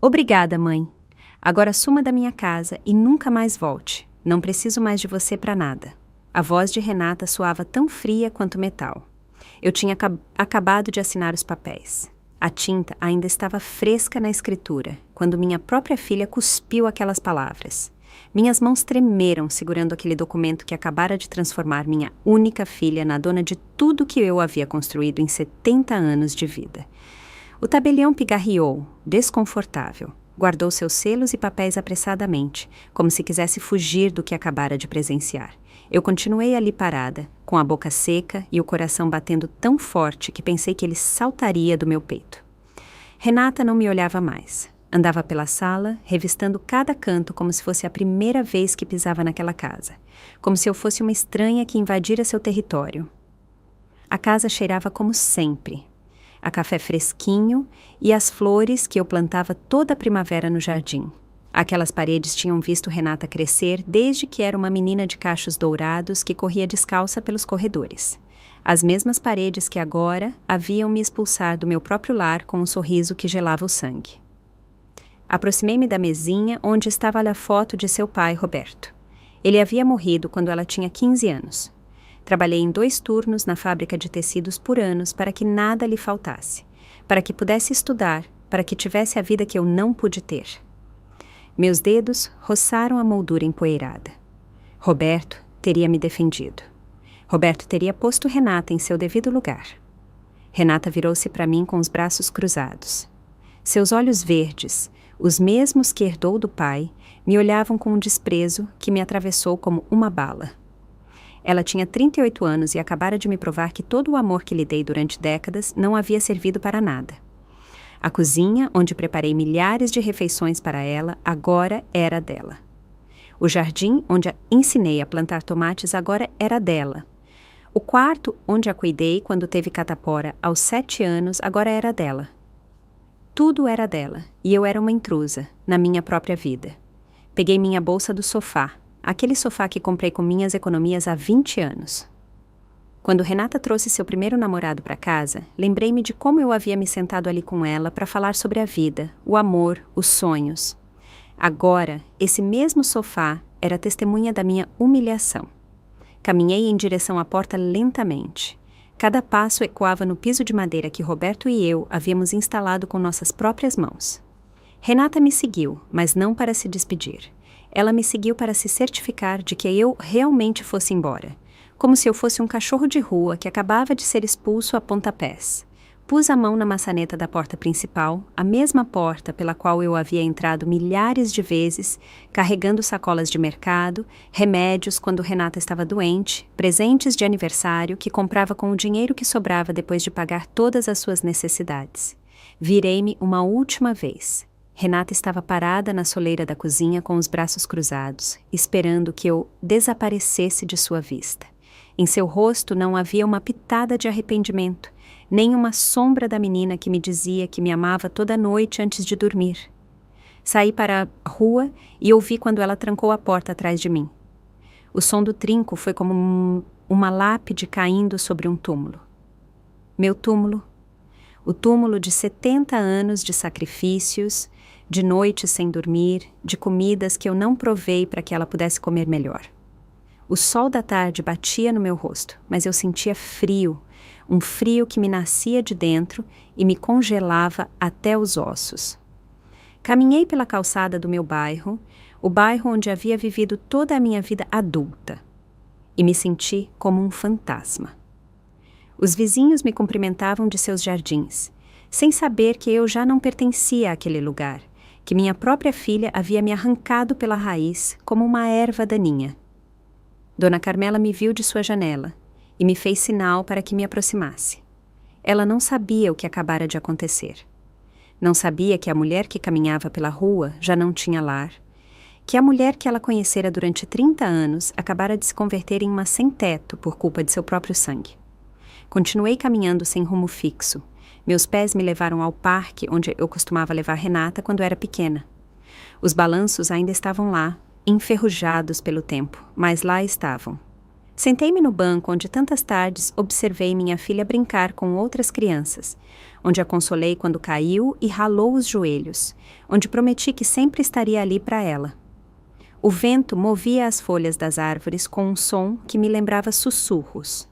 Obrigada, mãe. Agora suma da minha casa e nunca mais volte. Não preciso mais de você para nada. A voz de Renata soava tão fria quanto metal. Eu tinha acabado de assinar os papéis. A tinta ainda estava fresca na escritura, quando minha própria filha cuspiu aquelas palavras. Minhas mãos tremeram segurando aquele documento que acabara de transformar minha única filha na dona de tudo que eu havia construído em 70 anos de vida. O tabelião pigarreou, desconfortável. Guardou seus selos e papéis apressadamente, como se quisesse fugir do que acabara de presenciar. Eu continuei ali parada, com a boca seca e o coração batendo tão forte que pensei que ele saltaria do meu peito. Renata não me olhava mais. Andava pela sala, revistando cada canto como se fosse a primeira vez que pisava naquela casa, como se eu fosse uma estranha que invadira seu território. A casa cheirava como sempre, a café fresquinho e as flores que eu plantava toda a primavera no jardim. Aquelas paredes tinham visto Renata crescer desde que era uma menina de cachos dourados que corria descalça pelos corredores. As mesmas paredes que agora haviam me expulsar do meu próprio lar com um sorriso que gelava o sangue. Aproximei-me da mesinha onde estava a foto de seu pai, Roberto. Ele havia morrido quando ela tinha 15 anos. Trabalhei em 2 turnos na fábrica de tecidos por anos para que nada lhe faltasse, para que pudesse estudar, para que tivesse a vida que eu não pude ter. Meus dedos roçaram a moldura empoeirada. Roberto teria me defendido. Roberto teria posto Renata em seu devido lugar. Renata virou-se para mim com os braços cruzados. Seus olhos verdes, os mesmos que herdou do pai, me olhavam com um desprezo que me atravessou como uma bala. Ela tinha 38 anos e acabara de me provar que todo o amor que lhe dei durante décadas não havia servido para nada. A cozinha, onde preparei milhares de refeições para ela, agora era dela. O jardim, onde a ensinei a plantar tomates, agora era dela. O quarto, onde a cuidei quando teve catapora aos 7 anos, agora era dela. Tudo era dela, e eu era uma intrusa, na minha própria vida. Peguei minha bolsa do sofá, aquele sofá que comprei com minhas economias há 20 anos. Quando Renata trouxe seu primeiro namorado para casa, lembrei-me de como eu havia me sentado ali com ela para falar sobre a vida, o amor, os sonhos. Agora, esse mesmo sofá era testemunha da minha humilhação. Caminhei em direção à porta lentamente. Cada passo ecoava no piso de madeira que Roberto e eu havíamos instalado com nossas próprias mãos. Renata me seguiu, mas não para se despedir. Ela me seguiu para se certificar de que eu realmente fosse embora, como se eu fosse um cachorro de rua que acabava de ser expulso a pontapés. Pus a mão na maçaneta da porta principal, a mesma porta pela qual eu havia entrado milhares de vezes, carregando sacolas de mercado, remédios quando Renata estava doente, presentes de aniversário que comprava com o dinheiro que sobrava depois de pagar todas as suas necessidades. Virei-me uma última vez. Renata estava parada na soleira da cozinha com os braços cruzados, esperando que eu desaparecesse de sua vista. Em seu rosto não havia uma pitada de arrependimento, nem uma sombra da menina que me dizia que me amava toda noite antes de dormir. Saí para a rua e ouvi quando ela trancou a porta atrás de mim. O som do trinco foi como uma lápide caindo sobre um túmulo. Meu túmulo. O túmulo de 70 anos de sacrifícios, de noites sem dormir, de comidas que eu não provei para que ela pudesse comer melhor. O sol da tarde batia no meu rosto, mas eu sentia frio, um frio que me nascia de dentro e me congelava até os ossos. Caminhei pela calçada do meu bairro, o bairro onde havia vivido toda a minha vida adulta, e me senti como um fantasma. Os vizinhos me cumprimentavam de seus jardins, sem saber que eu já não pertencia àquele lugar, que minha própria filha havia me arrancado pela raiz como uma erva daninha. Dona Carmela me viu de sua janela e me fez sinal para que me aproximasse. Ela não sabia o que acabara de acontecer. Não sabia que a mulher que caminhava pela rua já não tinha lar, que a mulher que ela conhecera durante 30 anos acabara de se converter em uma sem-teto por culpa de seu próprio sangue. Continuei caminhando sem rumo fixo. Meus pés me levaram ao parque onde eu costumava levar Renata quando era pequena. Os balanços ainda estavam lá, enferrujados pelo tempo, mas lá estavam. Sentei-me no banco onde tantas tardes observei minha filha brincar com outras crianças, onde a consolei quando caiu e ralou os joelhos, onde prometi que sempre estaria ali para ela. O vento movia as folhas das árvores com um som que me lembrava sussurros,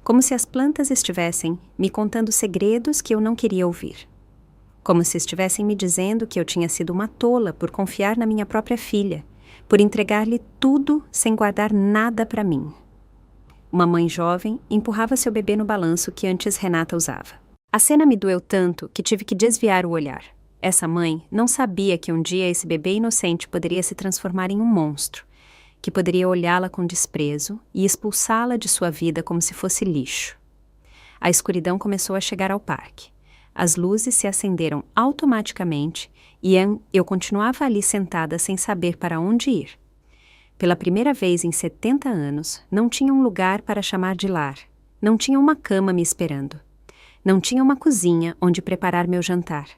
como se as plantas estivessem me contando segredos que eu não queria ouvir. Como se estivessem me dizendo que eu tinha sido uma tola por confiar na minha própria filha, por entregar-lhe tudo sem guardar nada para mim. Uma mãe jovem empurrava seu bebê no balanço que antes Renata usava. A cena me doeu tanto que tive que desviar o olhar. Essa mãe não sabia que um dia esse bebê inocente poderia se transformar em um monstro, que poderia olhá-la com desprezo e expulsá-la de sua vida como se fosse lixo. A escuridão começou a chegar ao parque. As luzes se acenderam automaticamente e eu continuava ali sentada sem saber para onde ir. Pela primeira vez em 70 anos, não tinha um lugar para chamar de lar. Não tinha uma cama me esperando. Não tinha uma cozinha onde preparar meu jantar.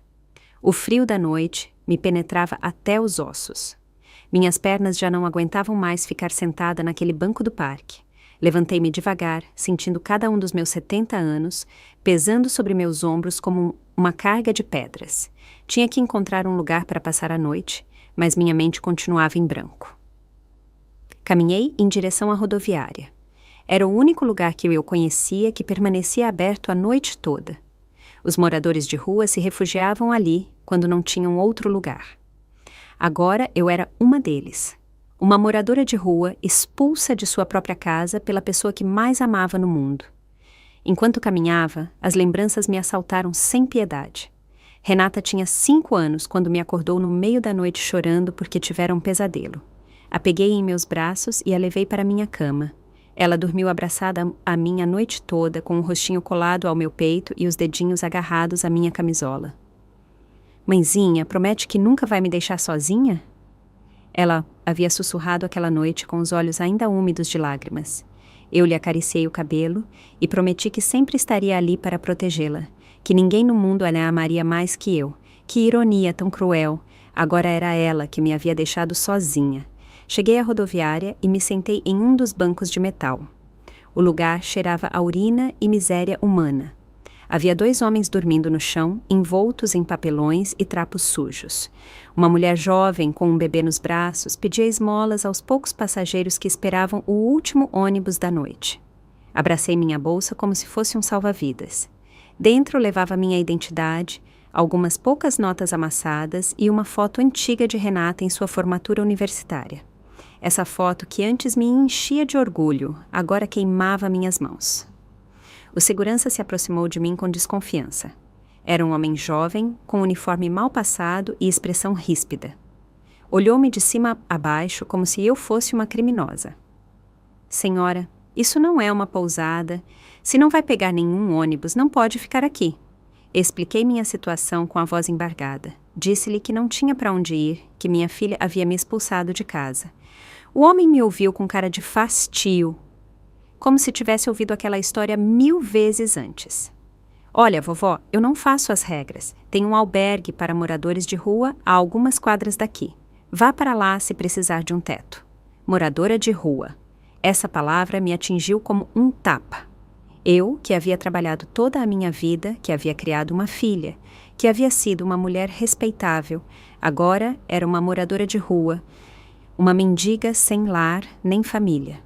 O frio da noite me penetrava até os ossos. Minhas pernas já não aguentavam mais ficar sentada naquele banco do parque. Levantei-me devagar, sentindo cada um dos meus 70 anos, pesando sobre meus ombros como uma carga de pedras. Tinha que encontrar um lugar para passar a noite, mas minha mente continuava em branco. Caminhei em direção à rodoviária. Era o único lugar que eu conhecia que permanecia aberto a noite toda. Os moradores de rua se refugiavam ali quando não tinham outro lugar. Agora eu era uma deles. Uma moradora de rua expulsa de sua própria casa pela pessoa que mais amava no mundo. Enquanto caminhava, as lembranças me assaltaram sem piedade. Renata tinha 5 anos quando me acordou no meio da noite chorando porque tivera um pesadelo. A peguei em meus braços e a levei para minha cama. Ela dormiu abraçada a mim a noite toda, com o rostinho colado ao meu peito e os dedinhos agarrados à minha camisola. Mãezinha, promete que nunca vai me deixar sozinha? Ela havia sussurrado aquela noite com os olhos ainda úmidos de lágrimas. Eu lhe acariciei o cabelo e prometi que sempre estaria ali para protegê-la, que ninguém no mundo a amaria mais que eu. Que ironia tão cruel! Agora era ela que me havia deixado sozinha. Cheguei à rodoviária e me sentei em um dos bancos de metal. O lugar cheirava a urina e miséria humana. Havia 2 homens dormindo no chão, envoltos em papelões e trapos sujos. Uma mulher jovem, com um bebê nos braços, pedia esmolas aos poucos passageiros que esperavam o último ônibus da noite. Abracei minha bolsa como se fosse um salva-vidas. Dentro levava minha identidade, algumas poucas notas amassadas e uma foto antiga de Renata em sua formatura universitária. Essa foto que antes me enchia de orgulho, agora queimava minhas mãos. O segurança se aproximou de mim com desconfiança. Era um homem jovem, com uniforme mal passado e expressão ríspida. Olhou-me de cima a baixo como se eu fosse uma criminosa. Senhora, isso não é uma pousada. Se não vai pegar nenhum ônibus, não pode ficar aqui. Expliquei minha situação com a voz embargada. Disse-lhe que não tinha para onde ir, que minha filha havia me expulsado de casa. O homem me ouviu com cara de fastio, como se tivesse ouvido aquela história 1000 vezes antes. Olha, vovó, eu não faço as regras. Tem um albergue para moradores de rua a algumas quadras daqui. Vá para lá se precisar de um teto. Moradora de rua. Essa palavra me atingiu como um tapa. Eu, que havia trabalhado toda a minha vida, que havia criado uma filha, que havia sido uma mulher respeitável, agora era uma moradora de rua, uma mendiga sem lar nem família.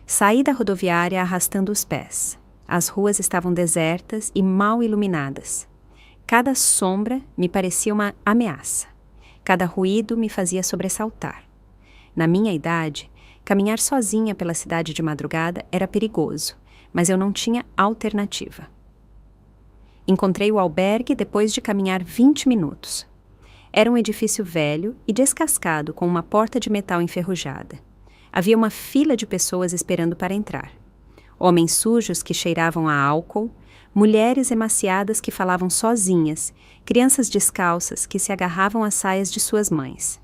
Saí da rodoviária arrastando os pés. As ruas estavam desertas e mal iluminadas. Cada sombra me parecia uma ameaça. Cada ruído me fazia sobressaltar. Na minha idade, caminhar sozinha pela cidade de madrugada era perigoso, mas eu não tinha alternativa. Encontrei o albergue depois de caminhar 20 minutos. Era um edifício velho e descascado com uma porta de metal enferrujada. Havia uma fila de pessoas esperando para entrar. Homens sujos que cheiravam a álcool, mulheres emaciadas que falavam sozinhas, crianças descalças que se agarravam às saias de suas mães.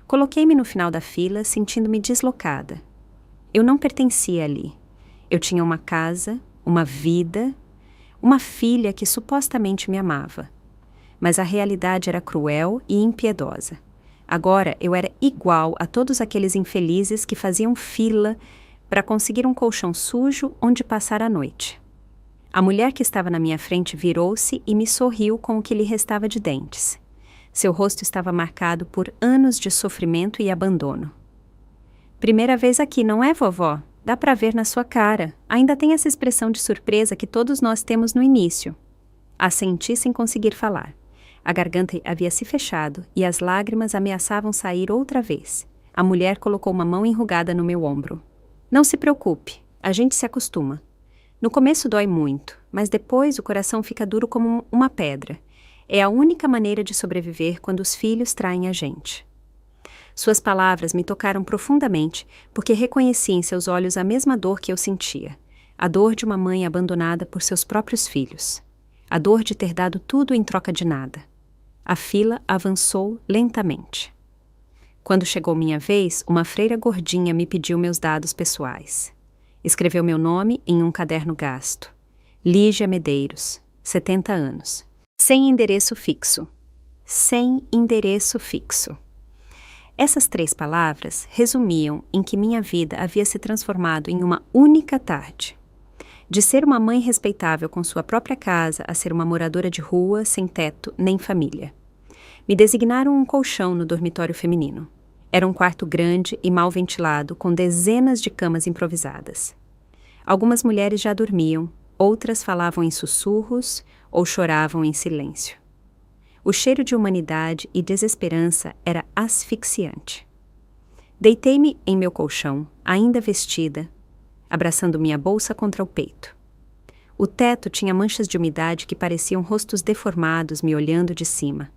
Coloquei-me no final da fila, sentindo-me deslocada. Eu não pertencia ali. Eu tinha uma casa, uma vida, uma filha que supostamente me amava. Mas a realidade era cruel e impiedosa. Agora eu era igual a todos aqueles infelizes que faziam fila para conseguir um colchão sujo onde passar a noite. A mulher que estava na minha frente virou-se e me sorriu com o que lhe restava de dentes. Seu rosto estava marcado por anos de sofrimento e abandono. Primeira vez aqui, não é, vovó? Dá para ver na sua cara. Ainda tem essa expressão de surpresa que todos nós temos no início. Assenti sem conseguir falar. A garganta havia se fechado e as lágrimas ameaçavam sair outra vez. A mulher colocou uma mão enrugada no meu ombro. Não se preocupe, a gente se acostuma. No começo dói muito, mas depois o coração fica duro como uma pedra. É a única maneira de sobreviver quando os filhos traem a gente. Suas palavras me tocaram profundamente, porque reconheci em seus olhos a mesma dor que eu sentia. A dor de uma mãe abandonada por seus próprios filhos. A dor de ter dado tudo em troca de nada. A fila avançou lentamente. Quando chegou minha vez, uma freira gordinha me pediu meus dados pessoais. Escreveu meu nome em um caderno gasto. Lígia Medeiros, 70 anos. Sem endereço fixo. Sem endereço fixo. Essas 3 palavras resumiam em que minha vida havia se transformado em uma única tarde. De ser uma mãe respeitável com sua própria casa a ser uma moradora de rua, sem teto nem família. Me designaram um colchão no dormitório feminino. Era um quarto grande e mal ventilado, com dezenas de camas improvisadas. Algumas mulheres já dormiam, outras falavam em sussurros ou choravam em silêncio. O cheiro de humanidade e desesperança era asfixiante. Deitei-me em meu colchão, ainda vestida, abraçando minha bolsa contra o peito. O teto tinha manchas de umidade que pareciam rostos deformados me olhando de cima.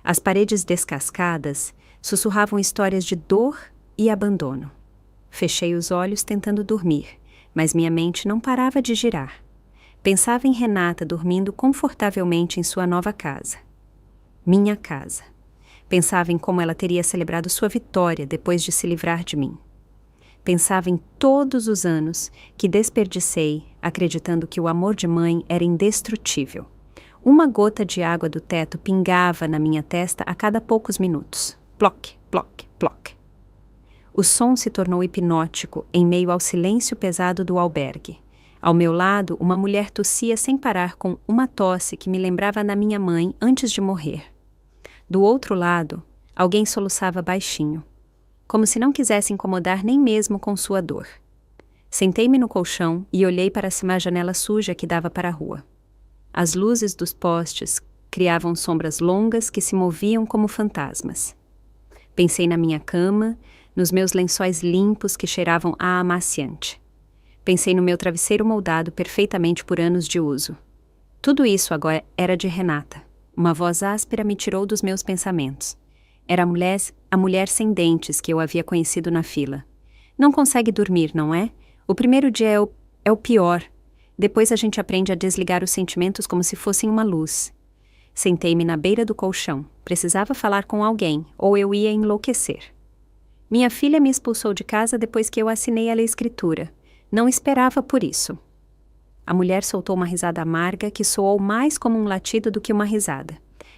As paredes descascadas sussurravam histórias de dor e abandono. Fechei os olhos tentando dormir, mas minha mente não parava de girar. Pensava em Renata dormindo confortavelmente em sua nova casa. Minha casa. Pensava em como ela teria celebrado sua vitória depois de se livrar de mim. Pensava em todos os anos que desperdicei acreditando que o amor de mãe era indestrutível. Uma gota de água do teto pingava na minha testa a cada poucos minutos. Ploc, ploc, ploc. O som se tornou hipnótico em meio ao silêncio pesado do albergue. Ao meu lado, uma mulher tossia sem parar com uma tosse que me lembrava da minha mãe antes de morrer. Do outro lado, alguém soluçava baixinho, como se não quisesse incomodar nem mesmo com sua dor. Sentei-me no colchão e olhei para cima da janela suja que dava para a rua. As luzes dos postes criavam sombras longas que se moviam como fantasmas. Pensei na minha cama, nos meus lençóis limpos que cheiravam a amaciante. Pensei no meu travesseiro moldado perfeitamente por anos de uso. Tudo isso agora era de Renata. Uma voz áspera me tirou dos meus pensamentos. Era a mulher sem dentes que eu havia conhecido na fila. Não consegue dormir, não é? O primeiro dia é o pior. Depois a gente aprende a desligar os sentimentos como se fossem uma luz. Sentei-me na beira do colchão. Precisava falar com alguém, ou eu ia enlouquecer. Minha filha me expulsou de casa depois que eu assinei a escritura. Não esperava por isso. A mulher soltou uma risada amarga que soou mais como um latido do que uma risada.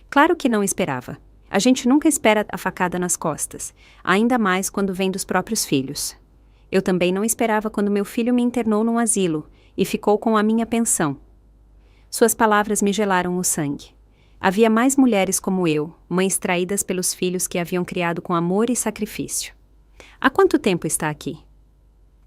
Claro que não esperava. A gente nunca espera a facada nas costas, ainda mais quando vem dos próprios filhos. Eu também não esperava quando meu filho me internou num asilo e ficou com a minha pensão. Suas palavras me gelaram o sangue. Havia mais mulheres como eu, mães traídas pelos filhos que haviam criado com amor e sacrifício. Há quanto tempo está aqui?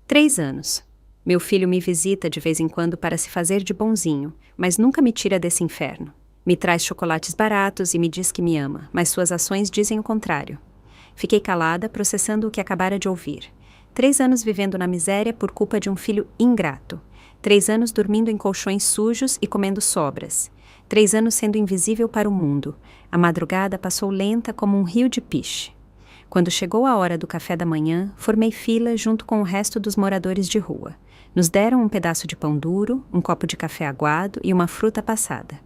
3 anos. Meu filho me visita de vez em quando para se fazer de bonzinho, mas nunca me tira desse inferno. Me traz chocolates baratos e me diz que me ama, mas suas ações dizem o contrário. Fiquei calada, processando o que acabara de ouvir. 3 anos vivendo na miséria por culpa de um filho ingrato. 3 anos dormindo em colchões sujos e comendo sobras. 3 anos sendo invisível para o mundo. A madrugada passou lenta como um rio de piche. Quando chegou a hora do café da manhã, formei fila junto com o resto dos moradores de rua. Nos deram um pedaço de pão duro, um copo de café aguado e uma fruta passada.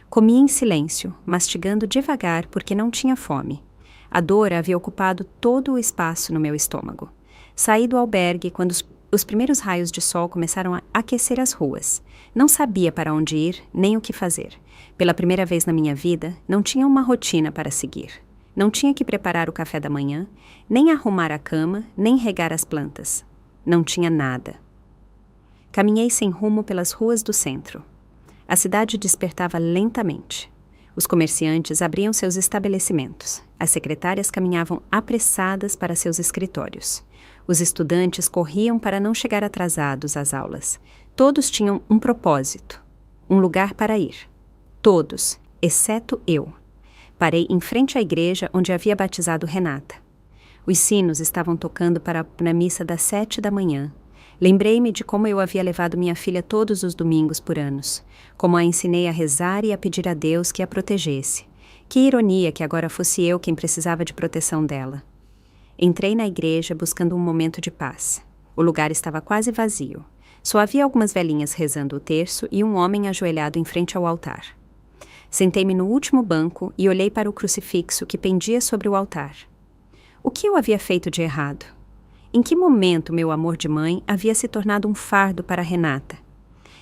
Comi em silêncio, mastigando devagar porque não tinha fome. A dor havia ocupado todo o espaço no meu estômago. Saí do albergue quando os primeiros raios de sol começaram a aquecer as ruas. Não sabia para onde ir, nem o que fazer. Pela primeira vez na minha vida, não tinha uma rotina para seguir. Não tinha que preparar o café da manhã, nem arrumar a cama, nem regar as plantas. Não tinha nada. Caminhei sem rumo pelas ruas do centro. A cidade despertava lentamente. Os comerciantes abriam seus estabelecimentos. As secretárias caminhavam apressadas para seus escritórios. Os estudantes corriam para não chegar atrasados às aulas. Todos tinham um propósito, um lugar para ir. Todos, exceto eu. Parei em frente à igreja onde havia batizado Renata. Os sinos estavam tocando para a missa das 7 da manhã. Lembrei-me de como eu havia levado minha filha todos os domingos por anos, como a ensinei a rezar e a pedir a Deus que a protegesse. Que ironia que agora fosse eu quem precisava de proteção dela. Entrei na igreja buscando um momento de paz. O lugar estava quase vazio. Só havia algumas velhinhas rezando o terço e um homem ajoelhado em frente ao altar. Sentei-me no último banco e olhei para o crucifixo que pendia sobre o altar. O que eu havia feito de errado? Em que momento meu amor de mãe havia se tornado um fardo para Renata?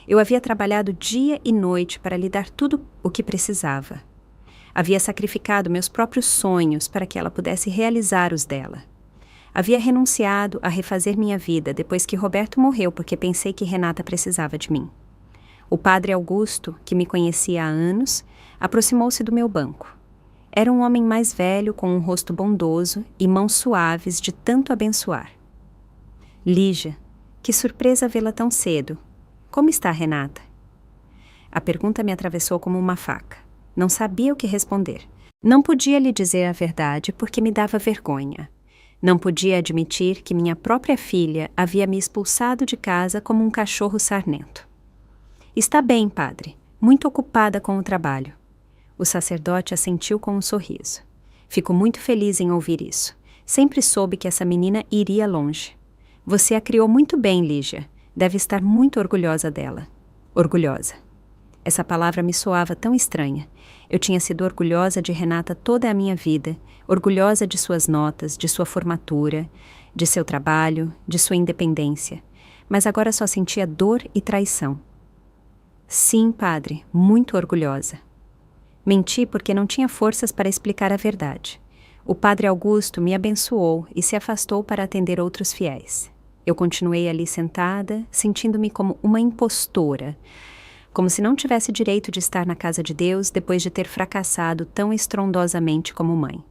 Eu havia trabalhado dia e noite para lhe dar tudo o que precisava. Havia sacrificado meus próprios sonhos para que ela pudesse realizar os dela. Havia renunciado a refazer minha vida depois que Roberto morreu porque pensei que Renata precisava de mim. O padre Augusto, que me conhecia há anos, aproximou-se do meu banco. Era um homem mais velho com um rosto bondoso e mãos suaves de tanto abençoar. Lígia, que surpresa vê-la tão cedo. Como está Renata? A pergunta me atravessou como uma faca. Não sabia o que responder. Não podia lhe dizer a verdade porque me dava vergonha. Não podia admitir que minha própria filha havia me expulsado de casa como um cachorro sarnento. Está bem, padre. Muito ocupada com o trabalho. O sacerdote assentiu com um sorriso. Fico muito feliz em ouvir isso. Sempre soube que essa menina iria longe. Você a criou muito bem, Lígia. Deve estar muito orgulhosa dela. Orgulhosa. Essa palavra me soava tão estranha. Eu tinha sido orgulhosa de Renata toda a minha vida, orgulhosa de suas notas, de sua formatura, de seu trabalho, de sua independência. Mas agora só sentia dor e traição. Sim, padre, muito orgulhosa. Menti porque não tinha forças para explicar a verdade. O padre Augusto me abençoou e se afastou para atender outros fiéis. Eu continuei ali sentada, sentindo-me como uma impostora, como se não tivesse direito de estar na casa de Deus depois de ter fracassado tão estrondosamente como mãe.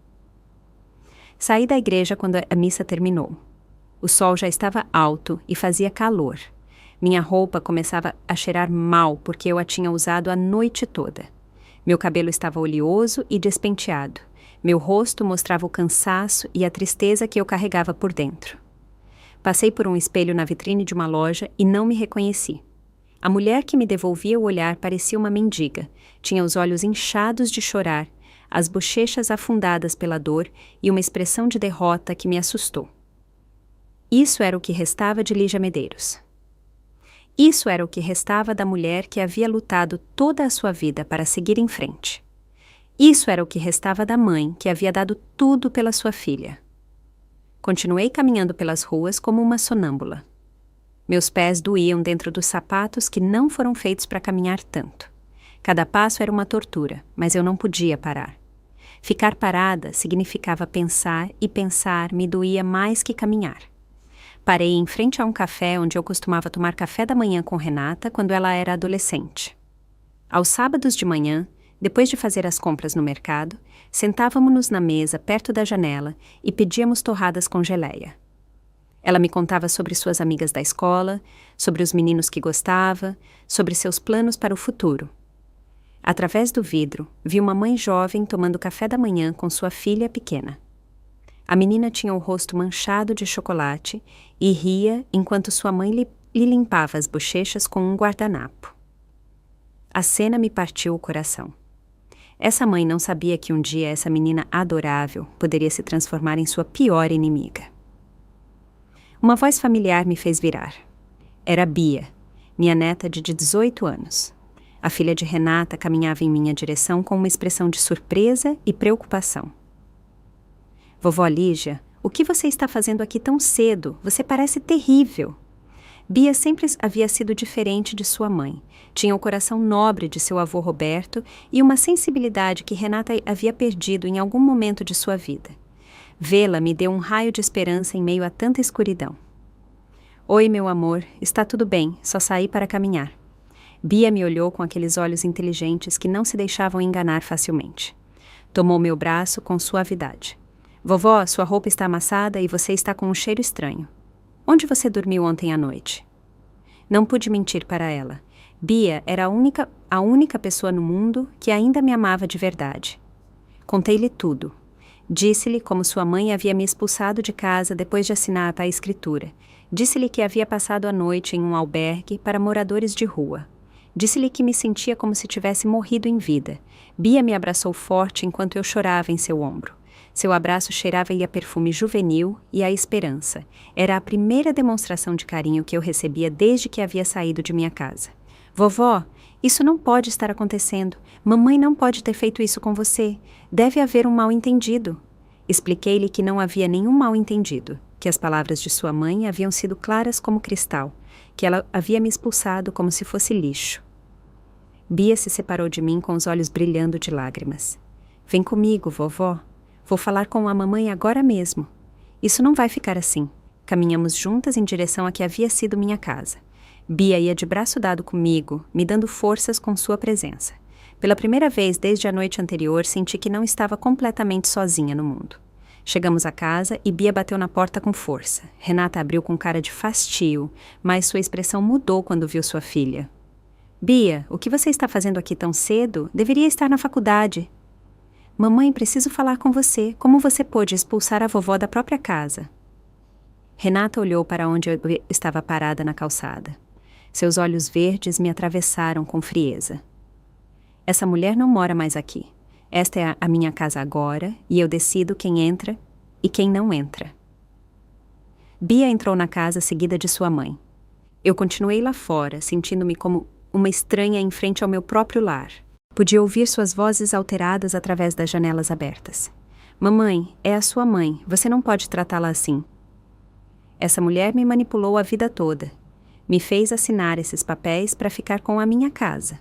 Saí da igreja quando a missa terminou. O sol já estava alto e fazia calor. Minha roupa começava a cheirar mal porque eu a tinha usado a noite toda. Meu cabelo estava oleoso e despenteado. Meu rosto mostrava o cansaço e a tristeza que eu carregava por dentro. Passei por um espelho na vitrine de uma loja e não me reconheci. A mulher que me devolvia o olhar parecia uma mendiga. Tinha os olhos inchados de chorar, as bochechas afundadas pela dor e uma expressão de derrota que me assustou. Isso era o que restava de Lígia Medeiros. Isso era o que restava da mulher que havia lutado toda a sua vida para seguir em frente. Isso era o que restava da mãe que havia dado tudo pela sua filha. Continuei caminhando pelas ruas como uma sonâmbula. Meus pés doíam dentro dos sapatos que não foram feitos para caminhar tanto. Cada passo era uma tortura, mas eu não podia parar. Ficar parada significava pensar e pensar me doía mais que caminhar. Parei em frente a um café onde eu costumava tomar café da manhã com Renata quando ela era adolescente. Aos sábados de manhã, depois de fazer as compras no mercado, sentávamos-nos na mesa perto da janela e pedíamos torradas com geleia. Ela me contava sobre suas amigas da escola, sobre os meninos que gostava, sobre seus planos para o futuro. Através do vidro, vi uma mãe jovem tomando café da manhã com sua filha pequena. A menina tinha o rosto manchado de chocolate e ria enquanto sua mãe lhe limpava as bochechas com um guardanapo. A cena me partiu o coração. Essa mãe não sabia que um dia essa menina adorável poderia se transformar em sua pior inimiga. Uma voz familiar me fez virar. Era Bia, minha neta de 18 anos. A filha de Renata caminhava em minha direção com uma expressão de surpresa e preocupação. Vovó Lígia, o que você está fazendo aqui tão cedo? Você parece terrível. Bia sempre havia sido diferente de sua mãe. Tinha o coração nobre de seu avô Roberto e uma sensibilidade que Renata havia perdido em algum momento de sua vida. Vê-la me deu um raio de esperança em meio a tanta escuridão. Oi, meu amor, está tudo bem, só saí para caminhar. Bia me olhou com aqueles olhos inteligentes que não se deixavam enganar facilmente. Tomou meu braço com suavidade. Vovó, sua roupa está amassada e você está com um cheiro estranho. Onde você dormiu ontem à noite? Não pude mentir para ela. Bia era a única pessoa no mundo que ainda me amava de verdade. Contei-lhe tudo. Disse-lhe como sua mãe havia me expulsado de casa depois de assinar a escritura. Disse-lhe que havia passado a noite em um albergue para moradores de rua. Disse-lhe que me sentia como se tivesse morrido em vida. Bia me abraçou forte enquanto eu chorava em seu ombro. Seu abraço cheirava a perfume juvenil e a esperança. Era a primeira demonstração de carinho que eu recebia desde que havia saído de minha casa. Vovó, isso não pode estar acontecendo. Mamãe não pode ter feito isso com você. Deve haver um mal-entendido. Expliquei-lhe que não havia nenhum mal-entendido, que as palavras de sua mãe haviam sido claras como cristal, que ela havia me expulsado como se fosse lixo. Bia se separou de mim com os olhos brilhando de lágrimas. Vem comigo, vovó. Vou falar com a mamãe agora mesmo. Isso não vai ficar assim. Caminhamos juntas em direção a que havia sido minha casa. Bia ia de braço dado comigo, me dando forças com sua presença. Pela primeira vez desde a noite anterior, senti que não estava completamente sozinha no mundo. Chegamos à casa e Bia bateu na porta com força. Renata abriu com cara de fastio, mas sua expressão mudou quando viu sua filha. Bia, o que você está fazendo aqui tão cedo? Deveria estar na faculdade. Mamãe, preciso falar com você. Como você pôde expulsar a vovó da própria casa? Renata olhou para onde eu estava parada na calçada. Seus olhos verdes me atravessaram com frieza. Essa mulher não mora mais aqui. Esta é a minha casa agora e eu decido quem entra e quem não entra. Bia entrou na casa seguida de sua mãe. Eu continuei lá fora, sentindo-me como uma estranha em frente ao meu próprio lar. Podia ouvir suas vozes alteradas através das janelas abertas. Mamãe, é a sua mãe, você não pode tratá-la assim. Essa mulher me manipulou a vida toda. Me fez assinar esses papéis para ficar com a minha casa.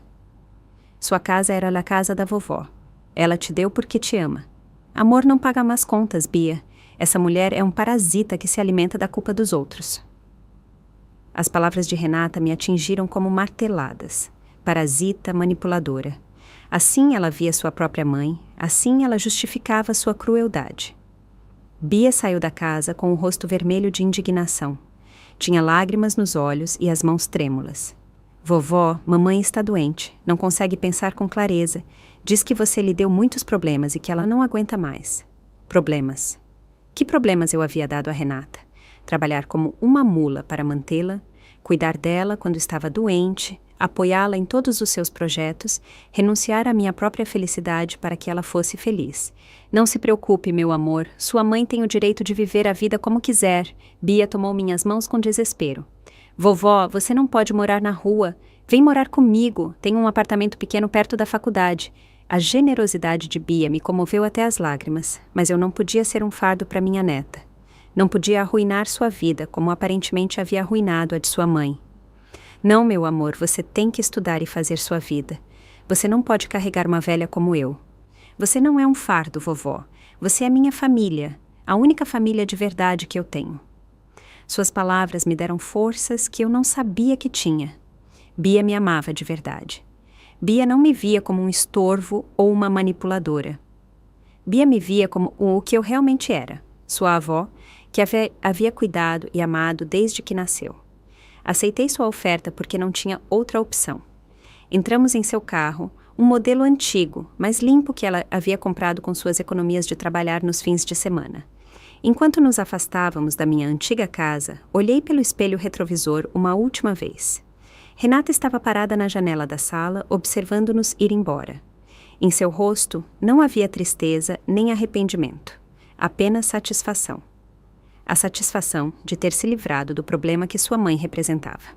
Sua casa era a casa da vovó. Ela te deu porque te ama. Amor não paga mais contas, Bia. Essa mulher é um parasita que se alimenta da culpa dos outros. As palavras de Renata me atingiram como marteladas. Parasita, manipuladora. Assim ela via sua própria mãe, assim ela justificava sua crueldade. Bia saiu da casa com o rosto vermelho de indignação. Tinha lágrimas nos olhos e as mãos trêmulas. Vovó, mamãe está doente, não consegue pensar com clareza. Diz que você lhe deu muitos problemas e que ela não aguenta mais. Problemas. Que problemas eu havia dado a Renata? Trabalhar como uma mula para mantê-la, cuidar dela quando estava doente, apoiá-la em todos os seus projetos, renunciar à minha própria felicidade para que ela fosse feliz. Não se preocupe, meu amor, sua mãe tem o direito de viver a vida como quiser. Bia tomou minhas mãos com desespero. Vovó, você não pode morar na rua. Vem morar comigo, tenho um apartamento pequeno perto da faculdade. A generosidade de Bia me comoveu até as lágrimas, mas eu não podia ser um fardo para minha neta. Não podia arruinar sua vida, como aparentemente havia arruinado a de sua mãe. Não, meu amor, você tem que estudar e fazer sua vida. Você não pode carregar uma velha como eu. Você não é um fardo, vovó. Você é minha família, a única família de verdade que eu tenho. Suas palavras me deram forças que eu não sabia que tinha. Bia me amava de verdade. Bia não me via como um estorvo ou uma manipuladora. Bia me via como o que eu realmente era, sua avó, que havia cuidado e amado desde que nasceu. Aceitei sua oferta porque não tinha outra opção. Entramos em seu carro, um modelo antigo, mas limpo que ela havia comprado com suas economias de trabalhar nos fins de semana. Enquanto nos afastávamos da minha antiga casa, olhei pelo espelho retrovisor uma última vez. Renata estava parada na janela da sala, observando-nos ir embora. Em seu rosto não havia tristeza nem arrependimento, apenas satisfação. A satisfação de ter se livrado do problema que sua mãe representava.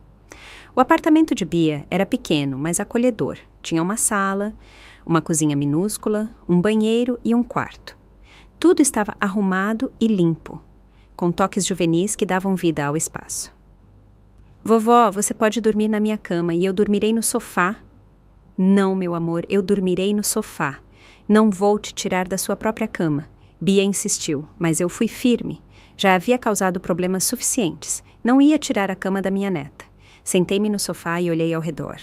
O apartamento de Bia era pequeno, mas acolhedor. Tinha uma sala, uma cozinha minúscula, um banheiro e um quarto. Tudo estava arrumado e limpo, com toques juvenis que davam vida ao espaço. Vovó, você pode dormir na minha cama e eu dormirei no sofá. Não, meu amor, eu dormirei no sofá. Não vou te tirar da sua própria cama. Bia insistiu, mas eu fui firme. Já havia causado problemas suficientes. Não ia tirar a cama da minha neta. Sentei-me no sofá e olhei ao redor.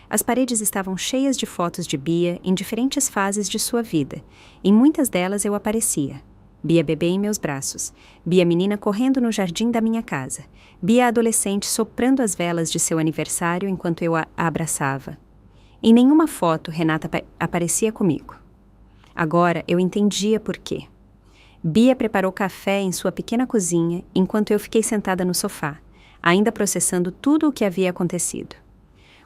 As paredes estavam cheias de fotos de Bia em diferentes fases de sua vida. Em muitas delas eu aparecia. Bia bebê em meus braços, Bia menina correndo no jardim da minha casa, Bia adolescente soprando as velas de seu aniversário enquanto eu a abraçava. Em nenhuma foto Renata aparecia comigo. Agora eu entendia por quê. Bia preparou café em sua pequena cozinha enquanto eu fiquei sentada no sofá, ainda processando tudo o que havia acontecido.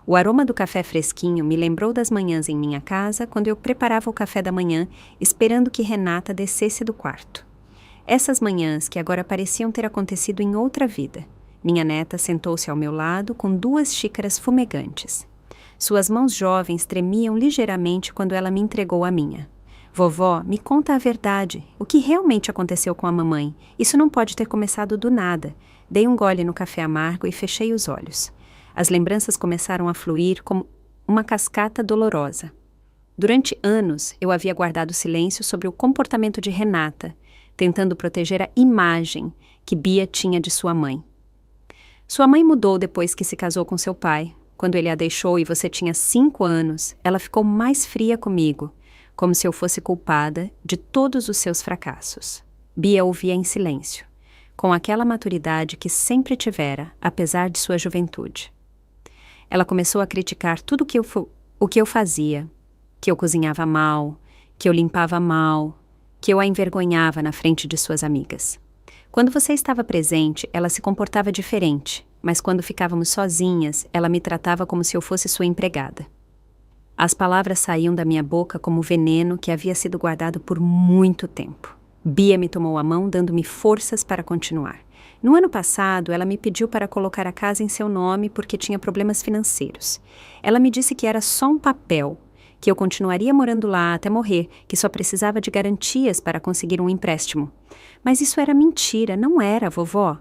O aroma do café fresquinho me lembrou das manhãs em minha casa, quando eu preparava o café da manhã, esperando que Renata descesse do quarto. Essas manhãs que agora pareciam ter acontecido em outra vida. Minha neta sentou-se ao meu lado com 2 xícaras fumegantes. Suas mãos jovens tremiam ligeiramente quando ela me entregou a minha. Vovó, me conta a verdade. O que realmente aconteceu com a mamãe? Isso não pode ter começado do nada. Dei um gole no café amargo e fechei os olhos. As lembranças começaram a fluir como uma cascata dolorosa. Durante anos, eu havia guardado silêncio sobre o comportamento de Renata, tentando proteger a imagem que Bia tinha de sua mãe. Sua mãe mudou depois que se casou com seu pai. Quando ele a deixou e você tinha 5 anos, ela ficou mais fria comigo, como se eu fosse culpada de todos os seus fracassos. Bia ouvia em silêncio, com aquela maturidade que sempre tivera, apesar de sua juventude. Ela começou a criticar tudo o que eu fazia, que eu cozinhava mal, que eu limpava mal, que eu a envergonhava na frente de suas amigas. Quando você estava presente, ela se comportava diferente, mas quando ficávamos sozinhas, ela me tratava como se eu fosse sua empregada. As palavras saíam da minha boca como veneno que havia sido guardado por muito tempo. Bia me tomou a mão, dando-me forças para continuar. No ano passado, ela me pediu para colocar a casa em seu nome porque tinha problemas financeiros. Ela me disse que era só um papel, que eu continuaria morando lá até morrer, que só precisava de garantias para conseguir um empréstimo. Mas isso era mentira, não era, vovó?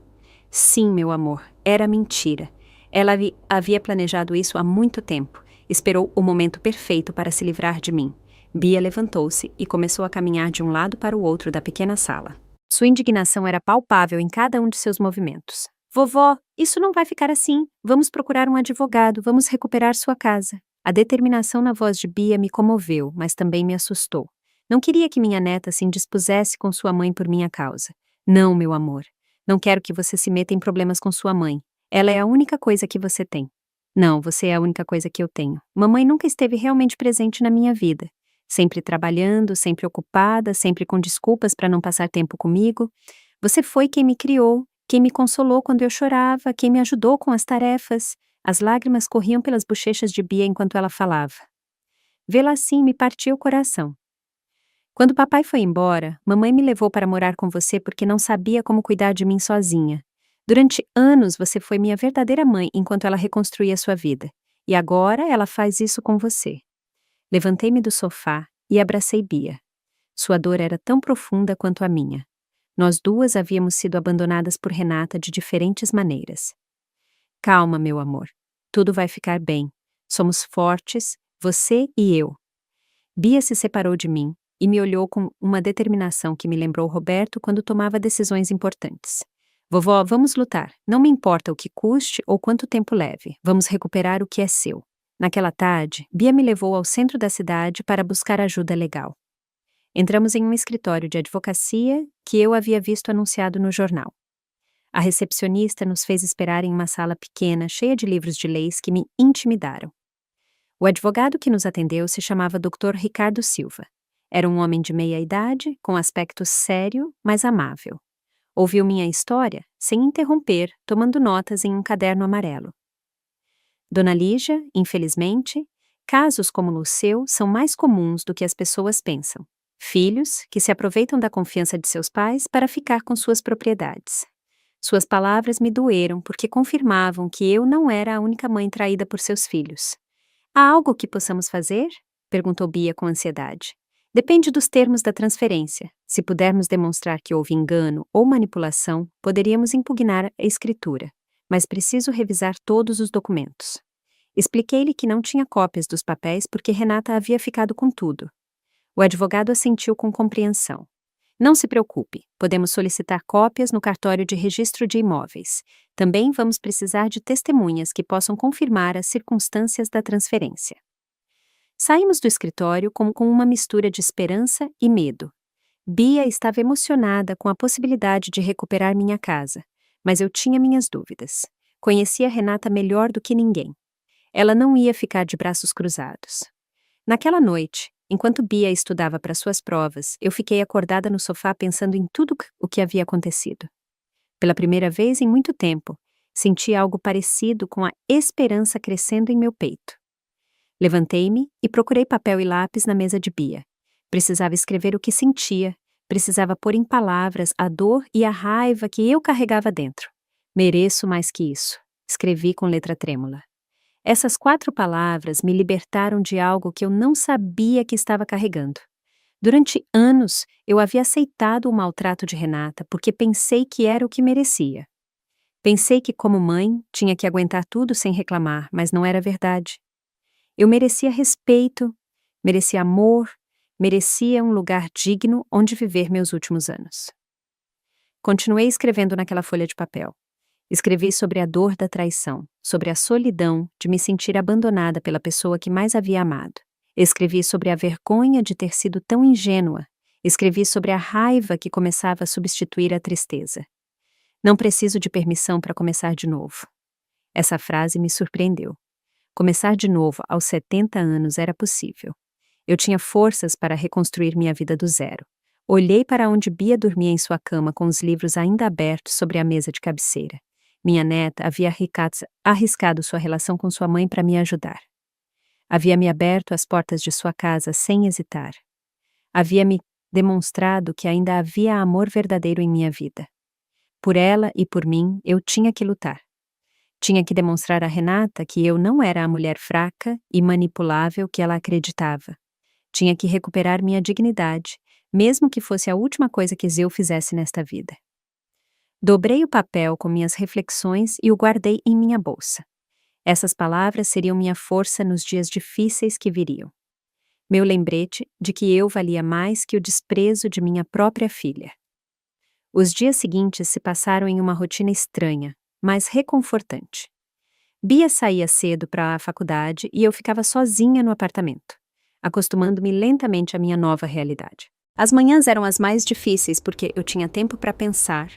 Sim, meu amor, era mentira. Ela havia planejado isso há muito tempo. Esperou o momento perfeito para se livrar de mim. Bia levantou-se e começou a caminhar de um lado para o outro da pequena sala. Sua indignação era palpável em cada um de seus movimentos. Vovó, isso não vai ficar assim. Vamos procurar um advogado, vamos recuperar sua casa. A determinação na voz de Bia me comoveu, mas também me assustou. Não queria que minha neta se indispusesse com sua mãe por minha causa. Não, meu amor. Não quero que você se meta em problemas com sua mãe. Ela é a única coisa que você tem. Não, você é a única coisa que eu tenho. Mamãe nunca esteve realmente presente na minha vida. Sempre trabalhando, sempre ocupada, sempre com desculpas para não passar tempo comigo. Você foi quem me criou, quem me consolou quando eu chorava, quem me ajudou com as tarefas. As lágrimas corriam pelas bochechas de Bia enquanto ela falava. Vê-la assim me partiu o coração. Quando papai foi embora, mamãe me levou para morar com você porque não sabia como cuidar de mim sozinha. Durante anos você foi minha verdadeira mãe enquanto ela reconstruía sua vida. E agora ela faz isso com você. Levantei-me do sofá e abracei Bia. Sua dor era tão profunda quanto a minha. Nós 2 havíamos sido abandonadas por Renata de diferentes maneiras. Calma, meu amor. Tudo vai ficar bem. Somos fortes, você e eu. Bia se separou de mim e me olhou com uma determinação que me lembrou Roberto quando tomava decisões importantes. Vovó, vamos lutar. Não me importa o que custe ou quanto tempo leve. Vamos recuperar o que é seu. Naquela tarde, Bia me levou ao centro da cidade para buscar ajuda legal. Entramos em um escritório de advocacia que eu havia visto anunciado no jornal. A recepcionista nos fez esperar em uma sala pequena, cheia de livros de leis que me intimidaram. O advogado que nos atendeu se chamava Dr. Ricardo Silva. Era um homem de meia idade, com aspecto sério, mas amável. Ouviu minha história, sem interromper, tomando notas em um caderno amarelo. Dona Lígia, infelizmente, casos como o seu são mais comuns do que as pessoas pensam. Filhos que se aproveitam da confiança de seus pais para ficar com suas propriedades. Suas palavras me doeram porque confirmavam que eu não era a única mãe traída por seus filhos. Há algo que possamos fazer? Perguntou Bia com ansiedade. Depende dos termos da transferência. Se pudermos demonstrar que houve engano ou manipulação, poderíamos impugnar a escritura. Mas preciso revisar todos os documentos. Expliquei-lhe que não tinha cópias dos papéis porque Renata havia ficado com tudo. O advogado assentiu com compreensão. Não se preocupe, podemos solicitar cópias no cartório de registro de imóveis. Também vamos precisar de testemunhas que possam confirmar as circunstâncias da transferência. Saímos do escritório com uma mistura de esperança e medo. Bia estava emocionada com a possibilidade de recuperar minha casa, mas eu tinha minhas dúvidas. Conhecia Renata melhor do que ninguém. Ela não ia ficar de braços cruzados. Naquela noite, enquanto Bia estudava para suas provas, eu fiquei acordada no sofá pensando em tudo o que havia acontecido. Pela primeira vez em muito tempo, senti algo parecido com a esperança crescendo em meu peito. Levantei-me e procurei papel e lápis na mesa de Bia. Precisava escrever o que sentia, precisava pôr em palavras a dor e a raiva que eu carregava dentro. Mereço mais que isso, escrevi com letra trêmula. Essas 4 palavras me libertaram de algo que eu não sabia que estava carregando. Durante anos, eu havia aceitado o maltrato de Renata porque pensei que era o que merecia. Pensei que, como mãe, tinha que aguentar tudo sem reclamar, mas não era verdade. Eu merecia respeito, merecia amor, merecia um lugar digno onde viver meus últimos anos. Continuei escrevendo naquela folha de papel. Escrevi sobre a dor da traição, sobre a solidão de me sentir abandonada pela pessoa que mais havia amado. Escrevi sobre a vergonha de ter sido tão ingênua. Escrevi sobre a raiva que começava a substituir a tristeza. Não preciso de permissão para começar de novo. Essa frase me surpreendeu. Começar de novo aos 70 anos era possível. Eu tinha forças para reconstruir minha vida do zero. Olhei para onde Bia dormia em sua cama com os livros ainda abertos sobre a mesa de cabeceira. Minha neta havia arriscado sua relação com sua mãe para me ajudar. Havia me aberto as portas de sua casa sem hesitar. Havia me demonstrado que ainda havia amor verdadeiro em minha vida. Por ela e por mim, eu tinha que lutar. Tinha que demonstrar a Renata que eu não era a mulher fraca e manipulável que ela acreditava. Tinha que recuperar minha dignidade, mesmo que fosse a última coisa que eu fizesse nesta vida. Dobrei o papel com minhas reflexões e o guardei em minha bolsa. Essas palavras seriam minha força nos dias difíceis que viriam. Meu lembrete de que eu valia mais que o desprezo de minha própria filha. Os dias seguintes se passaram em uma rotina estranha, mas reconfortante. Bia saía cedo para a faculdade e eu ficava sozinha no apartamento, acostumando-me lentamente à minha nova realidade. As manhãs eram as mais difíceis porque eu tinha tempo para pensar,